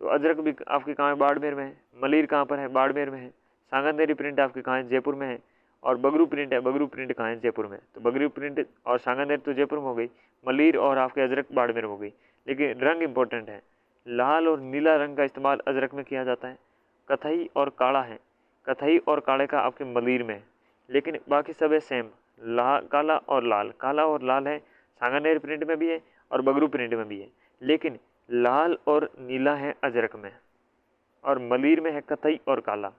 तो अजरक भी आपके कहाँ है, बाड़मेर में है। मलिर कहाँ पर है, बाड़मेर में है। सांगनेरी प्रिंट आपके कहाँ है, जयपुर में है। और बगरू प्रिंट है, बगरू प्रिंट कहाँ है, जयपुर में। तो बगरू प्रिंट और सांगनेर तो जयपुर में हो गई, मलिर और आपके अजरक बाड़मेर हो गई। लेकिन रंग इंपॉर्टेंट है, लाल और नीला रंग का इस्तेमाल अजरक में किया जाता है। कथई और काला है, कथई और काले का आपके मलिर में है। लेकिन बाकी सब है सेम, काला और लाल है, सांगनेर प्रिंट में भी है और बगरू प्रिंट में भी है। लेकिन लाल और नीला है अजरक में और मलिर में है कथई और काला।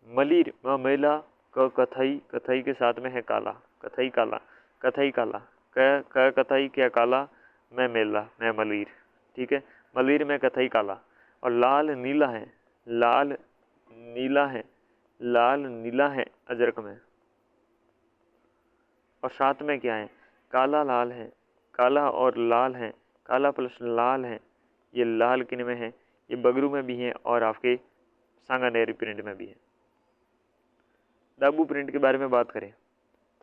मलिर मेला क कथई, कथई के साथ में है काला, कथई काला, कथई काला, क कथई क्या काला, मैं मेला मैं मलिर। ठीक है, मलिर में कथई काला और लाल नीला है, लाल नीला है, लाल नीला है अजरक में। और साथ में क्या है, काला लाल है, काला और लाल है, काला प्लस लाल है। ये लाल किन में है, ये बगरू में भी है और आपके सांगानेरी प्रिंट में भी है। दाबू प्रिंट के बारे में बात करें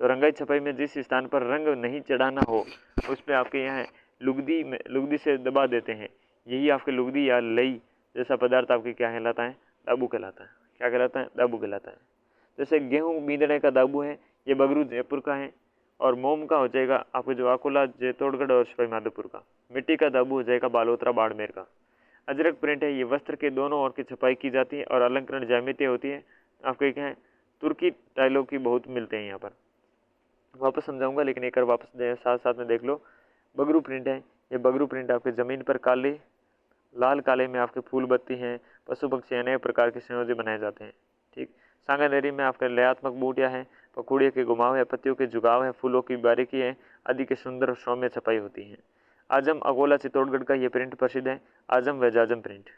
तो रंगाई छपाई में जिस स्थान पर रंग नहीं चढ़ाना हो उस पर आपके यहाँ लुगदी से दबा देते हैं। यही आपके लुगदी या लई जैसा पदार्थ आपके क्या कहलाता है, दाबू कहलाता है। क्या कहलाता है, दाबू कहलाता है। जैसे गेहूँ बींदने का दाबू है, ये बगरू जयपुर का है। और मोम का हो जाएगा आपको जो अकोला, चित्तौड़गढ़ और सवाई माधोपुर का। मिट्टी का दाबू हो जाएगा बालोतरा, बाड़मेर का। अजरक प्रिंट है, ये वस्त्र के दोनों ओर की छपाई की जाती है और अलंकरण ज्यामिति होती है। आपके क्या है, तुर्की टाइलों की बहुत मिलते हैं यहाँ पर। वापस समझाऊंगा लेकिन एक बार वापस साथ साथ में देख लो। बगरू प्रिंट है, ये बगरू प्रिंट आपके ज़मीन पर काले लाल काले में आपके फूल बत्ती हैं, पशु पक्षी अनेक प्रकार के संयोजन बनाए जाते हैं। ठीक, सांगानेरी में आपके लयात्मक बूटियाँ हैं, पकौड़ियों के घुमाव है, पत्तियों के झुकाव है, फूलों की बारीकी है आदि के सुंदर और सौम्य छपाई होती है। आजम, अकोला, चित्तौड़गढ़ का ये प्रिंट प्रसिद्ध है, आजम व जाजम प्रिंट।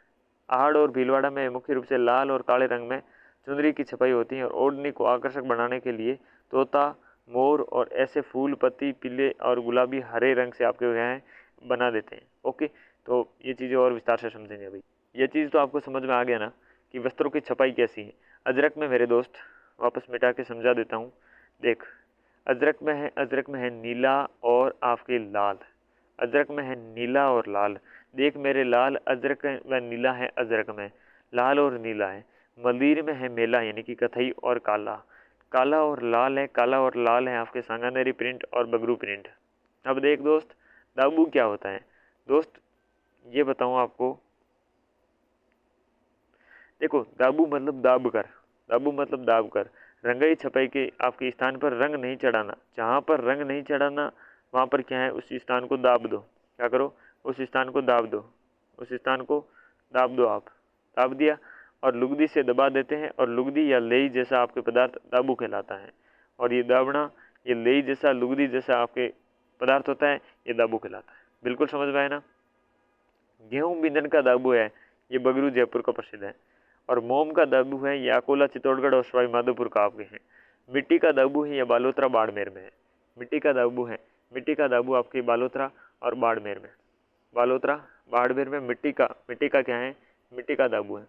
आहड़ और भीलवाड़ा में मुख्य रूप से लाल और काले रंग में चुनरी की छपाई होती है और ओढ़नी को आकर्षक बनाने के लिए तोता, मोर और ऐसे फूल पत्ती पीले और गुलाबी हरे रंग से आपके यहाँ बना देते हैं। ओके, तो ये चीज़ें और विस्तार से समझेंगे अभी। ये चीज़ तो आपको समझ में आ गया ना कि वस्त्रों की छपाई कैसी है। अजरक में मेरे दोस्त वापस मिटा के समझा देता हूँ। देख, अजरक में है नीला और आपके लाल। अजरक में है नीला और लाल। देख मेरे लाल अजरक व नीला है अजरक में, लाल और नीला है। मलिर में है मेला यानी कि कथई और काला। काला और लाल है, काला और लाल है आपके सांगानेरी प्रिंट और बगरू प्रिंट। अब देख दोस्त, दाबू क्या होता है दोस्त, ये बताऊं आपको। देखो, दाबू मतलब दाब कर, दाबू मतलब दाब कर, रंगाई छपाई के आपके स्थान पर रंग नहीं चढ़ाना। जहाँ पर रंग नहीं चढ़ाना वहाँ पर क्या है, उस स्थान को दाब दो। क्या करो, उस स्थान को दाब दो, उस स्थान को दाब दो। आप दाब दिया और लुगदी से दबा देते हैं, और लुगदी या लेई जैसा आपके पदार्थ दाबू कहलाता है। और ये दाबना, ये लेई जैसा, लुगदी जैसा आपके पदार्थ होता है, ये दाबू कहलाता है। बिल्कुल समझ में आए ना। गेहूं बींधन का दाबू है, ये बगरू जयपुर का प्रसिद्ध है। और मोम का दाबू है, ये अकोला चित्तौड़गढ़ और सवाई माधोपुर का आपके हैं। मिट्टी का दाबू है, ये बालोतरा बाड़मेर में है। मिट्टी का दाबू है, मिट्टी का दाबू आपके बालोतरा और बाड़मेर में। बालोतरा बाड़मेर में मिट्टी का क्या है, मिट्टी का दाबू है,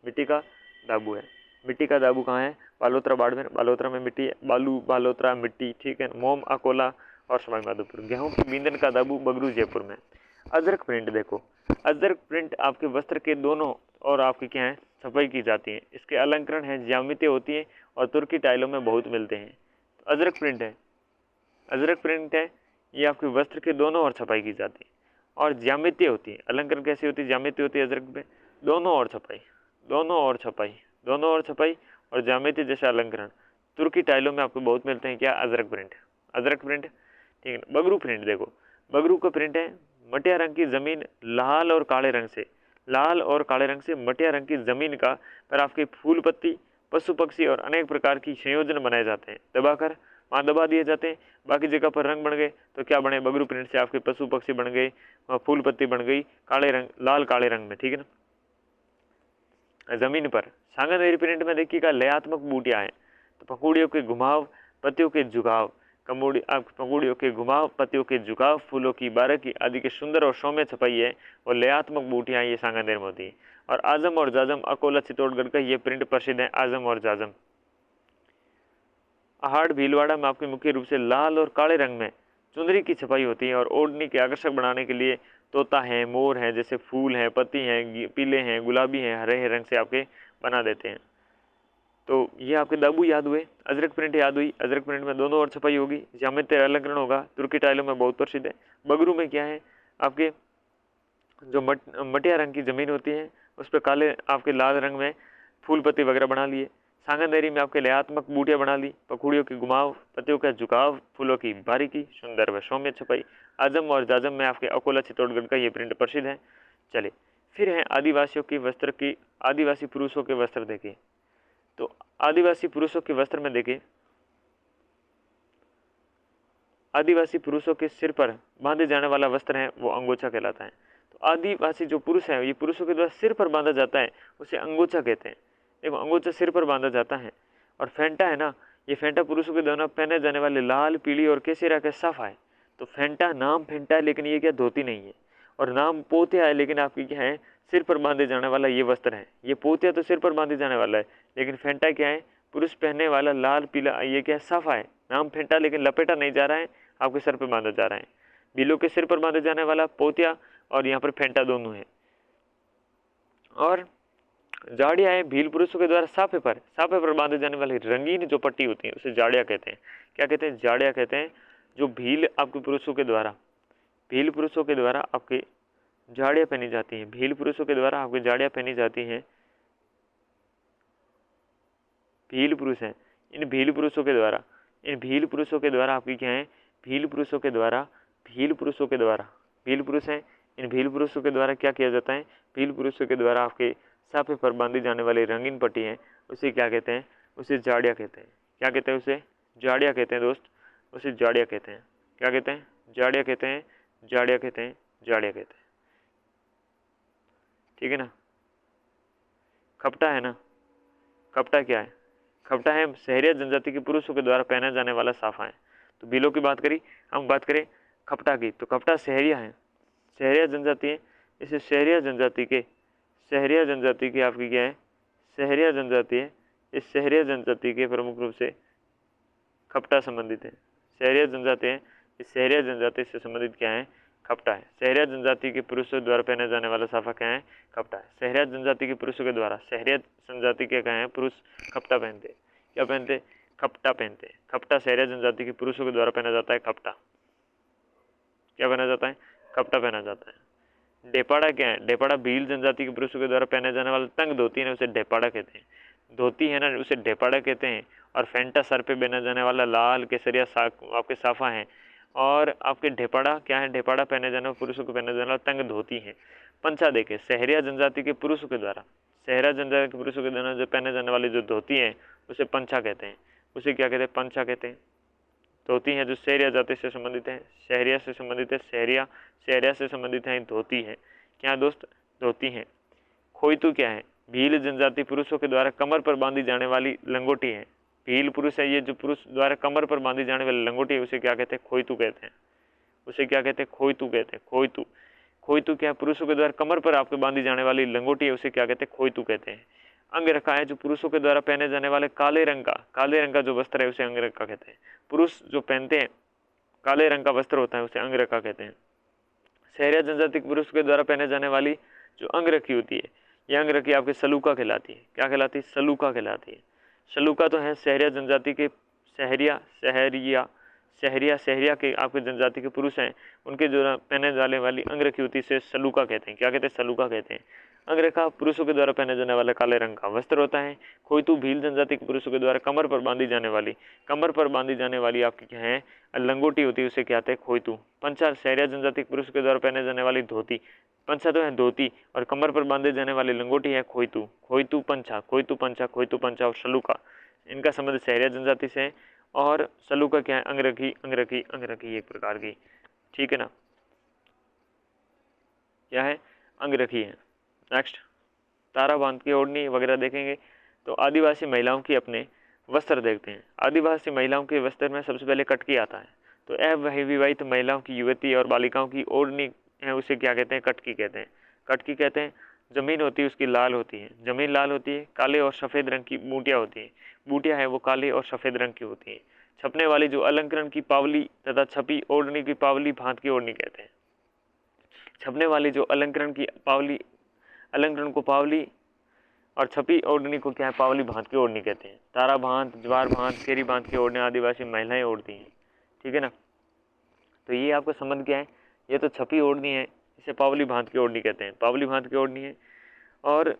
मिट्टी का दाबू है। मिट्टी का दाबू कहाँ है, बालोतरा बाड़मेर। बालोतरा में मिट्टी है, बालू बालोतरा मिट्टी, ठीक है। मोम अकोला और सवाई माधोपुर। गेहूं के बींधन का दाबू बगरू जयपुर में। अजरक प्रिंट देखो, अजरक प्रिंट आपके वस्त्र के दोनों और आपकी क्या है, छपाई की जाती है। इसके अलंकरण है, ज्यामिति होती है और तुर्की टाइलों में बहुत मिलते हैं। तो अजरक प्रिंट है, अजरक प्रिंट है, ये आपके वस्त्र के दोनों ओर छपाई की जाती है और ज्यामिति होती है। अलंकरण कैसी होती है, ज्यामिति होती है अजरक पे, दोनों ओर छपाई, दोनों ओर छपाई, दोनों ओर छपाई और ज्यामिति जैसा अलंकरण तुर्की टाइलों में आपको बहुत मिलते हैं। क्या, अजरक प्रिंट, अजरक प्रिंट, ठीक है। बगरू प्रिंट देखो, बगरू का प्रिंट है, मटिया रंग की जमीन लाल और काले रंग से, लाल और काले रंग से मटिया रंग की जमीन का पर आपके फूल पत्ती, पशु पक्षी और अनेक प्रकार की संयोजन बनाए जाते हैं। दबाकर वहाँ दबा दिए जाते हैं, बाकी जगह पर रंग बन गए तो क्या बने, बगरू प्रिंट से आपके पशु पक्षी बन गए, फूल पत्ती बन गई काले रंग, लाल काले रंग में, ठीक है ना। जमीन पर सांगानेरी प्रिंट में देखिएगा लयात्मक बूटियां हैं, तो पंखुड़ियों के घुमाव, पत्तियों के झुकाव, पंखुड़ियों के घुमाव, पत्तियों के झुकाव, फूलों की बारीकी आदि के सुंदर और सौम्य छपाई है और लयात्मक बूटियां ये सांगानेर में होती है। और आजम और जाजम अकोला चित्तौड़गढ़ का ये प्रिंट प्रसिद्ध है, आजम और जाजम। आहड़ भीलवाड़ा में आपके मुख्य रूप से लाल और काले रंग में चुंदरी की छपाई होती है और ओढ़नी के आकर्षक बनाने के लिए तोता है, मोर है, जैसे फूल हैं, पत्ती हैं, पीले हैं, गुलाबी हैं, हरे रंग से आपके बना देते हैं। तो ये आपके दाबू याद हुए। अजरक प्रिंट याद हुई, अजरक प्रिंट में दोनों ओर छपाई होगी, ज्यामिति अलंकरण होगा, तुर्की टाइलों में बहुत प्रसिद्ध है। बगरू में क्या है, आपके जो मटिया रंग की जमीन होती है उस पर काले आपके लाल रंग में फूल पत्ती वगैरह बना लिए। सांगानेरी में आपके लयात्मक बूटियां बना ली, पखुड़ियों के घुमाव, पत्तियों का झुकाव, फूलों की बारीकी, सुंदर व सौम्य छपाई। आजम और जाजम में आपके अकोला चित्तौड़गढ़ का ये प्रिंट प्रसिद्ध है। चले फिर है आदिवासियों की वस्त्र की, आदिवासी पुरुषों के वस्त्र देखिए। तो आदिवासी पुरुषों के वस्त्र में देखिए, आदिवासी पुरुषों के सिर पर बांधे जाने वाला वस्त्र है वो अंगोछा कहलाता है। तो आदिवासी जो पुरुष है, ये पुरुषों के द्वारा सिर पर बांधा जाता है, उसे अंगोछा कहते हैं। देखो, अंगोछा सिर पर बांधा जाता है। और फेंटा है ना, ये फेंटा पुरुषों के द्वारा पहने जाने वाले लाल, पीली और केसरिया का साफा है। तो फेंटा नाम फेंटा है, लेकिन ये क्या धोती नहीं है, और नाम पोतिया है, लेकिन आपकी क्या है, सिर पर बांधे जाने वाला ये वस्त्र है। ये पोतिया तो सिर पर बांधे जाने वाला है, लेकिन फेंटा क्या है, पुरुष पहनने वाला लाल पीला, ये क्या साफा है। नाम फेंटा, लेकिन लपेटा नहीं जा रहा है, आपके सर पर बांधा जा रहा है। बिलों के सिर पर बांधे जाने वाला पोतिया और यहाँ पर फेंटा दोनों है। और जाड़िया है, भील पुरुषों के द्वारा साफे पर बांधे जाने वाली रंगीन जो पट्टी होती है उसे जाड़िया कहते हैं। क्या कहते हैं, जाड़िया कहते हैं। जो भील आपके पुरुषों के द्वारा, भील पुरुषों के द्वारा आपके जाड़िया पहनी जाती है, भील पुरुषों के द्वारा आपकी जाड़िया पहनी जाती है। भील पुरुष हैं, इन भील पुरुषों के द्वारा, इन भील पुरुषों के द्वारा आपकी क्या है, भील पुरुषों के द्वारा, भील पुरुषों के द्वारा, भील पुरुष हैं, इन भील पुरुषों के द्वारा क्या किया जाता है, भील पुरुषों के द्वारा आपके साफे पर बांधी जाने वाली रंगीन पट्टी है, उसे क्या कहते हैं, उसे जाड़िया कहते हैं। क्या कहते हैं, उसे जाड़िया कहते हैं दोस्त, उसे जाड़िया कहते हैं। क्या कहते हैं, जाड़िया कहते हैं, जाड़िया कहते हैं, जाड़िया कहते हैं, ठीक है ना। खपटा है ना, खपटा क्या है, खपटा है सहरिया जनजाति के पुरुषों के द्वारा पहना जाने वाला साफा है। तो बिलों की बात करी, हम बात करें खपटा की, तो खपटा सहरिया है, सहरिया जनजाति है। इसे सहरिया जनजाति के, सहरिया जनजाति की आपकी क्या है, सहरिया जनजाति है। इस सहरिया जनजाति के प्रमुख रूप से खपटा संबंधित है। सहरिया जनजाति है, इस सहरिया जनजाति से संबंधित क्या है, खपटा है। सहरिया जनजाति के पुरुषों द्वारा पहने जाने वाला साफा क्या है, खपटा है। सहरिया जनजाति के पुरुषों के द्वारा, सहरिया जनजाति के क्या है, पुरुष खपटा पहनते हैं। क्या पहनते? खपटा पहनते। खपटा सहरिया जनजाति के पुरुषों के द्वारा पहना जाता है। खपटा क्या पहना जाता है? खपटा पहना जाता है। ढेपाड़ा क्या है? ढेपाड़ा भील जनजाति के पुरुषों के द्वारा पहने जाने वाला तंग धोती है ना, उसे ढेपाड़ा कहते हैं। धोती है ना, उसे ढेपाड़ा कहते हैं। और फेंटा सर पे पहना जाने वाला लाल केसरिया आपके साफा है। और आपके ढेपाड़ा क्या है? ढेपाड़ा पहने जाने वाले पुरुषों को पहने जाने वाला तंग धोती है। पंचा देखे, सहरिया जनजाति के पुरुषों के द्वारा, सहरिया जनजाति के पुरुषों के द्वारा जो पहने जाने वाली जो धोती है उसे पंचा कहते हैं। उसे क्या कहते हैं? पंचा कहते हैं। धोती है जो सहरिया जाति से संबंधित है, सहरिया से संबंधित है, सहरिया से संबंधित है, धोती है। क्या दोस्त? धोती है। खोईतू क्या है? भील जनजाति पुरुषों के द्वारा कमर पर बांधी जाने वाली लंगोटी है। भील पुरुष है, ये जो पुरुष द्वारा कमर पर बांधी जाने वाली लंगोटी है उसे क्या कहते हैं? खोईतू कहते हैं। उसे क्या कहते हैं? खोईतू कहते हैं। खोईतू। खोईतू क्या है? पुरुषों के द्वारा कमर पर आपके बांधी जाने वाली लंगोटी है, उसे क्या कहते हैं? खोईतू कहते हैं। अंगरखा है जो पुरुषों के द्वारा पहने जाने वाले काले रंग का जो वस्त्र है उसे अंगरखा कहते हैं। पुरुष जो पहनते हैं काले रंग का वस्त्र होता है उसे अंगरखा कहते हैं। सहरिया जनजाति के पुरुष के द्वारा पहने जाने वाली जो अंगरखी होती है, यह अंगरखी आपके सलूका कहलाती है। क्या कहलाती है? सलूका कहलाती है। सलूका तो है सहरिया जनजाति के, सहरिया के आपके जनजाति के पुरुष हैं, उनके जो पहने जाने वाली अंगरखी होती है इसे सलूका कहते हैं। क्या कहते हैं? सलूका कहते हैं। अंगरखा पुरुषों के द्वारा पहने जाने वाला काले रंग का वस्त्र होता है। खोईतू भील जनजाति के पुरुषों के द्वारा कमर पर बांधी जाने वाली आपकी क्या है? लंगोटी होती है, उसे क्या कहते हैं? खोईतू। पंचा सहरिया जनजाति के पुरुषों के द्वारा पहने जाने वाली धोती। पंचा तो है धोती, और कमर पर बांधे जाने वाली लंगोटी है खोईतू। खोईतू पंचा, खोईतू पंचा, खोईतू पंचा और सलूका, इनका संबंध सहरिया जनजाति से है। और सलूका क्या है? अंगरखी, अंगरखी, अंगरखी एक प्रकार की, ठीक है ना, क्या है? अंगरखी है। नेक्स्ट, तारा बांध की ओढ़नी वगैरह देखेंगे। तो आदिवासी महिलाओं की अपने वस्त्र देखते हैं। आदिवासी महिलाओं के वस्त्र में सबसे पहले कटकी आता है। तो अविवाहित महिलाओं की, युवती और बालिकाओं की ओढ़नी है उसे क्या कहते हैं? कटकी कहते हैं। कटकी कहते हैं। जमीन होती है उसकी लाल होती है, जमीन लाल होती है। काले और सफ़ेद रंग की बूटियाँ होती हैं, बूटियाँ है वो काले और सफ़ेद रंग की होती हैं। छपने वाली जो अलंकरण की पावली तथा छपी ओढ़नी की पावली भांत की ओढ़नी कहते हैं। छपने वाली जो अलंकरण को पावली और छपी ओढ़नी को क्या है? पावली भांत की ओढ़नी कहते हैं। तारा भांत, ज्वार भांत, केरी भांत की ओढ़नी आदिवासी महिलाएं ओढ़ती हैं, ठीक है ना। तो ये आपका संबंध क्या है? ये तो छपी ओढ़नी है, इसे पावली भांत की ओढ़नी कहते हैं। पावली भांत की ओढ़नी है। और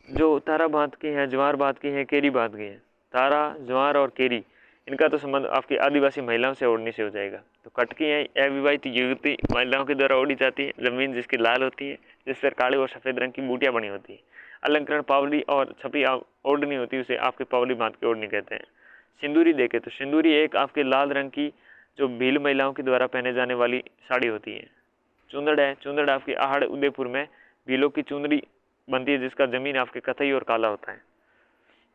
जो तारा भांत की है, ज्वार भांत की है, केरी भांत की है, तारा, ज्वार और केरी, इनका तो संबंध आपकी आदिवासी महिलाओं से ओढ़नी से हो जाएगा। तो कटकी है अविवाहित युवती महिलाओं के द्वारा ओढ़ी जाती है, जमीन जिसकी लाल होती है, जिस पर काले और सफ़ेद रंग की बूटियाँ बनी होती है। अलंकरण पावली और छपी ओढ़नी होती है, उसे आपके पावली भांत की ओढ़नी कहते हैं। सिंदूरी देखे तो सिंदूरी एक आपके लाल रंग की जो भील महिलाओं के द्वारा पहने जाने वाली साड़ी होती है। चुंदड़ है, चुंदड़ आपकी आहड़ उदयपुर में भीलों की चुंदड़ी बनती है जिसका जमीन आपके कथई और काला होता है।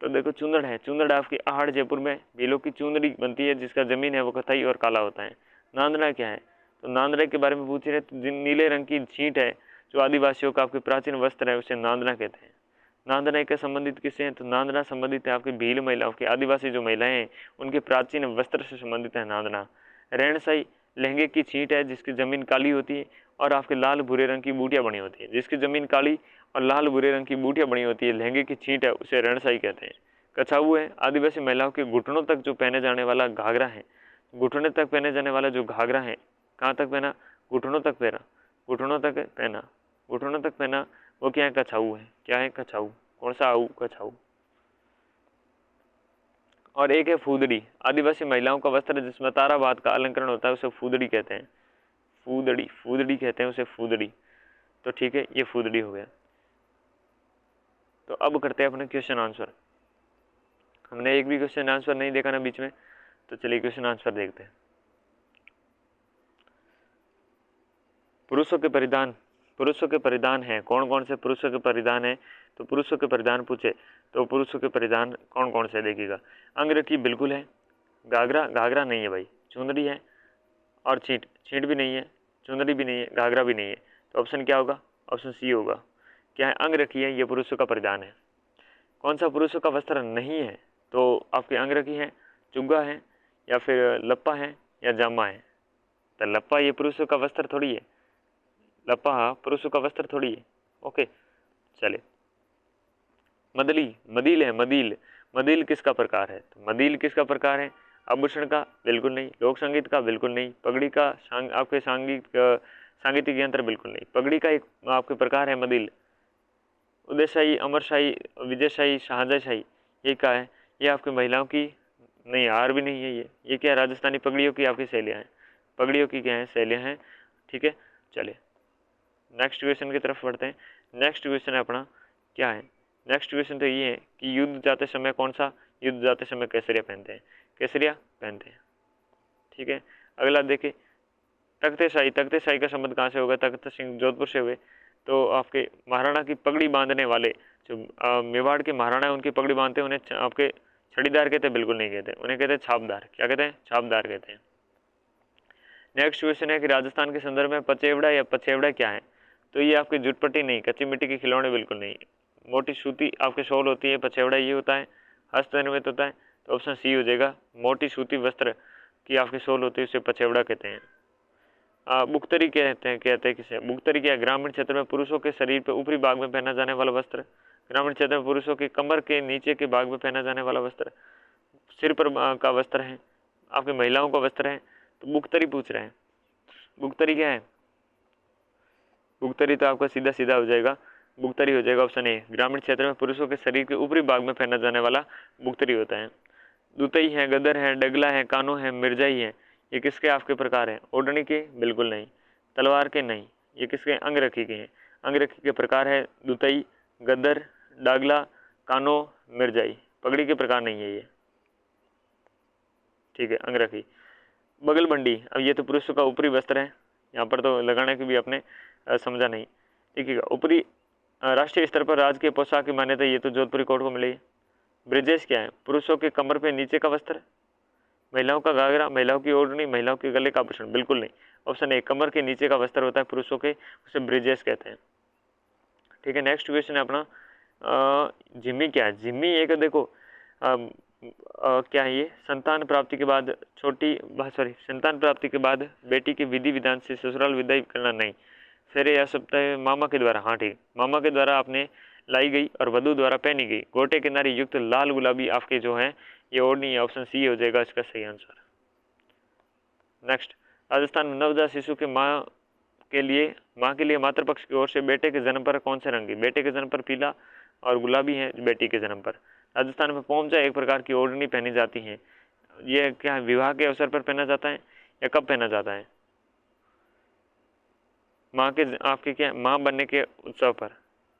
तो देखो चुंदड़ है, चुंदड़ आपकी आहड़ जयपुर में भीलों की चुंदड़ी बनती है जिसका जमीन है वो कथई और काला होता है। नांदना क्या है? तो नांदना के बारे में पूछ रहे तो नीले रंग की छींट है जो आदिवासियों का आपके प्राचीन वस्त्र है उसे नांदना कहते हैं। नांदना के संबंधित किससे हैं? तो नांदना संबंधित है आपके भील महिलाओं की, आदिवासी जो महिलाएं हैं उनके प्राचीन वस्त्र से संबंधित है नांदना। रेणसाई लहंगे की छींट है जिसकी जमीन काली होती है और आपके लाल भूरे रंग की बूटियाँ बनी होती है। जिसकी जमीन काली और लाल भूरे रंग की बूटियाँ बनी होती है, लहंगे की छींट है, उसे रेणसाई कहते हैं। कछाऊ है आदिवासी महिलाओं के घुटनों तक जो पहने जाने वाला घाघरा है, घुटने तक पहने जाने वाला जो घाघरा है, कहाँ तक पहना? घुटनों तक पहना, घुटनों तक पहना, घुटनों तक पहना, वो क्या है? कछाऊ है। क्या है? कछाऊ। कौन सा आऊ? कछाऊ। और एक है फूदड़ी, आदिवासी महिलाओं का वस्त्र जिसमें ताराबाद का अलंकरण होता है उसे फूदड़ी कहते हैं। फूदड़ी, फूदड़ी कहते हैं उसे, फूदड़ी। तो ठीक है, ये फूदड़ी हो गया। तो अब करते हैं अपने क्वेश्चन आंसर। हमने एक भी क्वेश्चन आंसर नहीं देखा ना बीच में, तो चलिए क्वेश्चन आंसर देखते हैं। पुरुषों के परिधान हैं, कौन कौन से पुरुषों के परिधान है? तो पुरुषों के परिधान पूछे तो पुरुषों के परिधान कौन कौन से देखिएगा। अंगरखी बिल्कुल है, घाघरा नहीं है भाई, चुंदड़ी है और छींट भी नहीं है, चुंदड़ी भी नहीं है, घाघरा भी नहीं है। तो ऑप्शन क्या होगा? ऑप्शन सी होगा। क्या है? अंगरखी है, ये पुरुषों का परिधान है। कौन सा पुरुषों का वस्त्र नहीं है? तो आपके अंगरखी है, चुग्गा है, या फिर लप्पा है, या जामा है। तो लप्पा ये पुरुषों का वस्त्र थोड़ी है, लप्पा पुरुषों का वस्त्र थोड़ी है। ओके, चले। मदील है, मदिल किसका प्रकार है? तो मदिल किसका प्रकार है? आभूषण का? बिल्कुल नहीं। लोक संगीत का? बिल्कुल नहीं। पगड़ी का? आपके सांगीतिक यंत्र? बिल्कुल नहीं। पगड़ी का एक आपके प्रकार है मदिल। उदयशाही, अमरशाही, विजयशाही, शाहजहाँशाही, ये क्या है? ये आपकी महिलाओं की नहीं, हार भी नहीं है ये क्या है? राजस्थानी पगड़ियों की आपकी शैलियाँ हैं, पगड़ियों की क्या है? शैलियाँ हैं। ठीक है, चलिए नेक्स्ट क्वेश्चन की तरफ बढ़ते हैं। नेक्स्ट क्वेश्चन है अपना क्या है? नेक्स्ट क्वेश्चन तो ये है कि युद्ध जाते समय कौन सा, युद्ध जाते समय केसरिया पहनते हैं? केसरिया पहनते हैं। ठीक है, अगला देखिए तख्तेशाही। तख्तेशाही का संबंध कहाँ से होगा? तख्त सिंह जोधपुर से हुए। तो आपके महाराणा की पगड़ी बांधने वाले जो मेवाड़ के महाराणा है उनकी पगड़ी बांधते हैं, उन्हें आपके छड़ीदार कहते हैं? बिल्कुल नहीं कहते, उन्हें कहते हैं छापदार। क्या कहते हैं? छापदार कहते हैं। नेक्स्ट क्वेश्चन है कि राजस्थान के संदर्भ में पचेवड़ा या पचेवड़ा क्या है? तो ये आपकी जुटपट्टी नहीं, कच्ची मिट्टी के खिलौने? बिल्कुल नहीं। मोटी सूती आपके शॉल होती है, पचेवड़ा ये होता है, हस्तनिर्मित होता है। तो ऑप्शन सी हो जाएगा, मोटी सूती वस्त्र की आपकी शॉल होती है उसे पचेवड़ा कहते हैं। बुगतरी कहते हैं किसे? बुगतरी क्या? ग्रामीण क्षेत्र में पुरुषों के शरीर पे ऊपरी भाग में पहना जाने वाला वस्त्र। ग्रामीण क्षेत्र में पुरुषों की कमर के नीचे के भाग में पहना जाने वाला वस्त्र, सिर पर का वस्त्र है, आपकी महिलाओं का वस्त्र है। तो बुगतरी पूछ रहे हैं, बुगतरी क्या है? बुगतरी तो आपका सीधा सीधा हो जाएगा, बुगतरी हो जाएगा ऑप्शन ए। ग्रामीण क्षेत्र में पुरुषों के शरीर के ऊपरी भाग में पहना जाने वाला बुगतरी होता है। दुतई है, गदर है, डगला है, कानो है, मिर्जाई है, ये किसके आपके प्रकार हैं? ओढ़नी के? बिल्कुल नहीं। तलवार के? नहीं। ये किसके? अंगरखी के हैं। अंगरखी के प्रकार है दुतई, गदर, डागला, कानो, मिर्जाई। पगड़ी के प्रकार नहीं है ये। ठीक है, अंगरखी। बगलबंडी, अब ये तो पुरुषों का ऊपरी वस्त्र है, यहाँ पर तो लगाने की भी आपने समझा नहीं। देखिएगा ऊपरी राष्ट्रीय स्तर पर राज्य के पोशाक की मान्यता ये तो जोधपुरी कोर्ट को मिली। ब्रिजेश क्या है? पुरुषों के कमर पे नीचे का वस्त्र, महिलाओं का घाघरा, महिलाओं की ओढ़नी, महिलाओं के गले का आभूषण? बिल्कुल नहीं। ऑप्शन ए, कमर के नीचे का वस्त्र होता है पुरुषों के, उसे ब्रिजेश कहते हैं। ठीक है, नेक्स्ट क्वेश्चन है अपना जिम्मी क्या है? जिम्मी एक देखो क्या है ये? संतान प्राप्ति के बाद संतान प्राप्ति के बाद बेटी के विधि विधान से ससुराल विदाई करना नहीं, फेरे या सप्ताह मामा के द्वारा? हाँ ठीक, मामा के द्वारा आपने लाई गई और वधु द्वारा पहनी गई गोटे किनारी युक्त लाल गुलाबी आपके जो है ये ओढ़नी, ऑप्शन सी हो जाएगा इसका सही आंसर। नेक्स्ट, राजस्थान में नवजात शिशु के माँ के लिए मातृपक्ष की ओर से बेटे के जन्म पर कौन से रंग की? बेटे के जन्म पर पीला और गुलाबी है बेटी के जन्म पर। राजस्थान में पोमचा एक प्रकार की ओढ़नी पहनी जाती है, ये क्या विवाह के अवसर पर पहना जाता है या कब पहना जाता है? माँ के आपके क्या माँ बनने के उत्सव पर।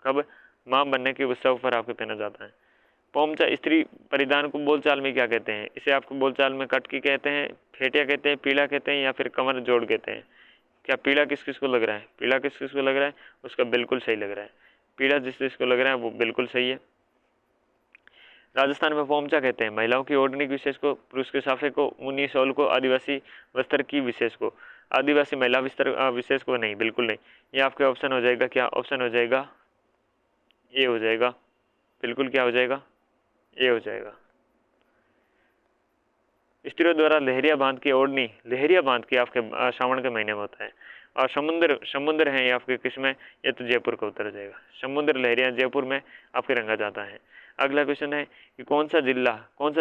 कब? माँ बनने के उत्सव पर आपके पहना जाता है। पोमचा स्त्री परिधान को बोलचाल में क्या कहते हैं? इसे आपको बोलचाल में कटकी कहते हैं, फेटिया कहते हैं, पीला कहते हैं या फिर कमर जोड़ कहते हैं। क्या पीला किस किस को लग रहा है? पीला किस किस को लग रहा है? उसका बिल्कुल सही लग रहा है, पीला जिस जिसको लग रहा है वो बिल्कुल सही है। राजस्थान में पोमचा कहते हैं महिलाओं की ओढ़नी की विशेष को, पुरुष के साफे को, ऊनी शॉल को, आदिवासी वस्त्र की विशेष को। आदिवासी महिला विशेष को नहीं, बिल्कुल नहीं। ये आपके ऑप्शन हो जाएगा क्या? ऑप्शन हो जाएगा ये हो जाएगा, बिल्कुल क्या हो जाएगा? ये हो जाएगा। स्त्रियों द्वारा लहरिया बांध के ओढ़नी, लहरिया बांध के आपके श्रावण के महीने में होता है। और समुद्र है ये आपके किस में? ये तो जयपुर का उत्तर हो जाएगा, समुद्र लहरिया जयपुर में आपके रंगा जाता है। अगला क्वेश्चन है कि कौन सा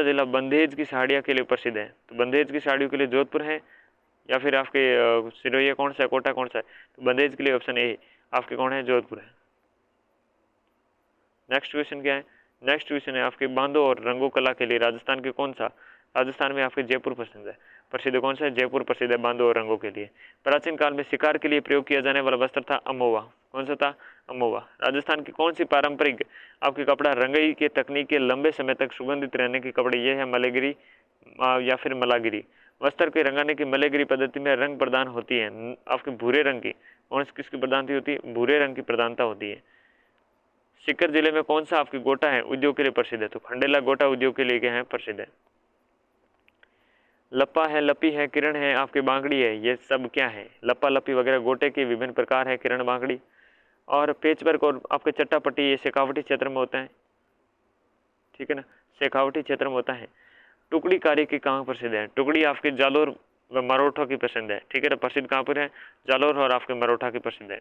जिला बंदेज की साड़ियों के लिए प्रसिद्ध है? तो बंदेज की साड़ियों के लिए जोधपुर है या फिर आपके सिरोहिया कौन सा है, कोटा कौन सा है? तो बंदेज के लिए ऑप्शन ए आपके कौन है? जोधपुर है। नेक्स्ट क्वेश्चन क्या है? नेक्स्ट क्वेश्चन है आपके बांधो और रंगो कला के लिए राजस्थान के कौन सा? राजस्थान में आपके जयपुर प्रसिद्ध कौन सा है? जयपुर प्रसिद्ध है बांधो और रंगों के लिए। प्राचीन काल में शिकार के लिए प्रयोग किया जाने वाला वस्त्र था अमोवा। कौन सा था? अमोवा। राजस्थान की कौन सी पारंपरिक आपके कपड़ा रंगई के तकनीक के लंबे समय तक सुगंधित रहने के कपड़े? ये है मलेगिरी या फिर मलागिरी। वस्त्र के रंगाने की मलेगिरी पद्धति में रंग प्रदान होती है आपके भूरे रंग की। कौन किसकी प्रधानता होती है? भूरे रंग की प्रधानता होती है। सीकर जिले में कौन सा आपकी गोटा है उद्योग के लिए प्रसिद्ध है? तो खंडेला गोटा उद्योग के लिए क्या है? प्रसिद्ध है। लप्पा है, लपी है, किरण है, आपकी बांगड़ी है, ये सब क्या है? लप्पा लपी वगैरह गोटे के विभिन्न प्रकार है, किरण बांगड़ी। और पेचवर्क और आपके चट्टापट्टी ये शेखावटी क्षेत्र में होता है, ठीक है ना, शेखावटी क्षेत्र में होता है। टुकड़ी कार्य की कहाँ प्रसिद्ध है? टुकड़ी आपके जालोर व मरोठा की प्रसिद्ध है, ठीक है ना। प्रसिद्ध कहाँ पर है? जालोर और आपके मरोठा की प्रसिद्ध है।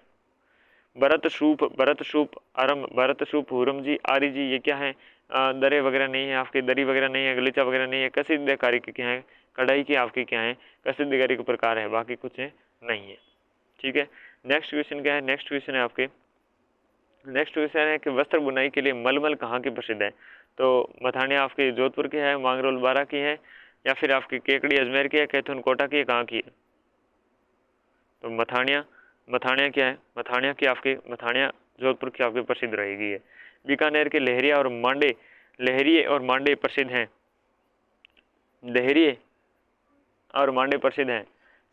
भरत सूप आरम, भरत सूप हुरम जी, आरी जी, ये क्या है? दरे वगैरह नहीं है आपके, दरी वगैरह नहीं है, गलीचा वगैरह नहीं है। कसीदेकारी के क्या है? कढ़ाई की आपकी क्या है? कसीदेकारी के प्रकार है, बाकी कुछ है नहीं है। ठीक है, नेक्स्ट क्वेश्चन क्या है? नेक्स्ट क्वेश्चन है आपके, नेक्स्ट क्वेश्चन है कि वस्त्र बुनाई के लिए मलमल कहाँ की प्रसिद्ध है? तो मथानिया आपके जोधपुर की है, मांगरोल बारा की है, या फिर आपकी केकड़ी अजमेर की है, कैथून कोटा की है, कहाँ की है? तो मथानिया, मथानिया क्या है? मथानिया की आपकी, मथानिया जोधपुर की आपकी प्रसिद्ध रहेगी है। बीकानेर के लहरिया और मांडे, लहरिये और मांडे प्रसिद्ध हैं, लहरिये और मांडे प्रसिद्ध हैं।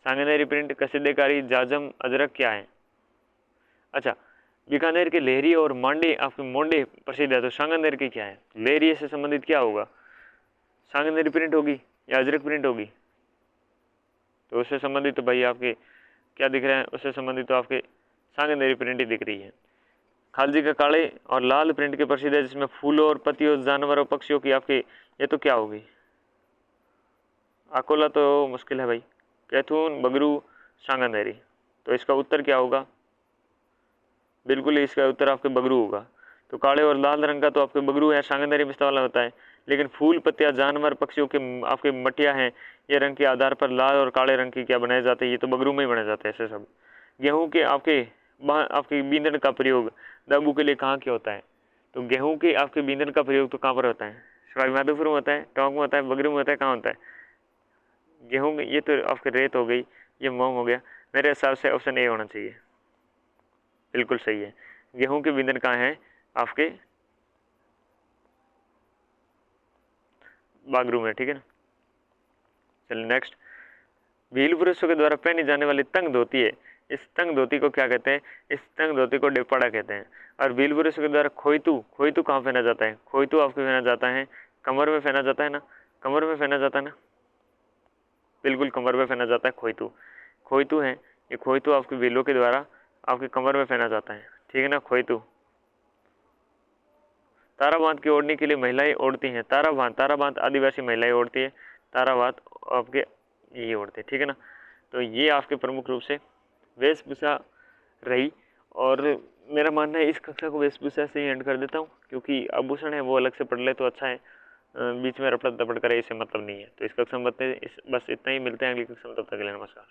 सांगनेरी प्रिंट, कसीदेकारी, जाजम, अजरक क्या है? अच्छा, बीकानेर के लहरिये और मांडे आपके मोंडे प्रसिद्ध है, तो सांगनेर की क्या है? लहरिये से संबंधित क्या होगा? सांगनेरी प्रिंट होगी या अजरक प्रिंट होगी? तो उससे संबंधित तो भाई आपके क्या दिख रहा है? उससे संबंधित तो आपके सांगनेरी प्रिंट ही दिख रही है। खालजी का काले और लाल प्रिंट के प्रसिद्ध है, जिसमें फूलों और पत्तियों, जानवरों, पक्षियों की आपके, ये तो क्या होगी? अकोला तो मुश्किल है भाई, कैथून, बगरू, सांगनेरी, तो इसका उत्तर क्या होगा? बिल्कुल इसका उत्तर आपके बगरू होगा। तो काले और लाल रंग का तो आपके बगरू है, सांगनेरी में इस्तेमाल होता है। लेकिन फूल, पत्तियां, जानवर, पक्षियों के आपके मटिया हैं, ये रंग के आधार पर लाल और काले रंग की क्या बनाए जाते हैं? ये तो बगरू में ही बनाए जाते हैं ऐसे सब। गेहूं के आपके बींदन का प्रयोग दाबू के लिए कहाँ के होता है? तो गेहूं के आपके बींदन का प्रयोग तो कहाँ पर होता है? सवाई माधोपुर में होता है, टोंक में होता है, बगरू में होता है, कहाँ होता है? गेहूं में, ये तो आपके रेत हो गई, ये मोम हो गया। मेरे हिसाब से ऑप्शन ए होना चाहिए, बिल्कुल सही है। गेहूं के बींदन कहाँ है? आपके बागरू में, ठीक है ना। चलिए नेक्स्ट, भील पुरुषों के द्वारा पहनी जाने वाली तंग धोती है, इस तंग धोती को क्या कहते हैं? इस तंग धोती को डेपाड़ा कहते हैं। और भील पुरुषों के द्वारा खोईतू, खोईतू कहाँ पहना जाता है? खोईतू आपको पहना जाता है कमर में, पहना जाता है ना, कमर में पहना जाता है ना, बिल्कुल कमर में पहना जाता है खोईतू। खोईतू है, ये खोईतू आपके भीलों के द्वारा आपके कमर में पहना जाता है, ठीक है ना, खोईतू। तारा बांध की ओढ़ने के लिए महिलाएं ओढ़ती हैं, तारा बांध, तारा बांध आदिवासी महिलाएं ओढ़ती है, तारा बांध आपके ये ओढ़ते हैं, ठीक है ना। तो ये आपके प्रमुख रूप से वेशभूषा रही। और मेरा मानना है इस कक्षा को वेशभूषा से ही एंड कर देता हूँ, क्योंकि आभूषण है वो अलग से पढ़ ले तो अच्छा है, बीच में रपट दपट करे इसे मतलब नहीं है। तो इस कक्षा में बस इतना ही, मिलते हैं अगली कक्षा में, तब तक के लिए नमस्कार।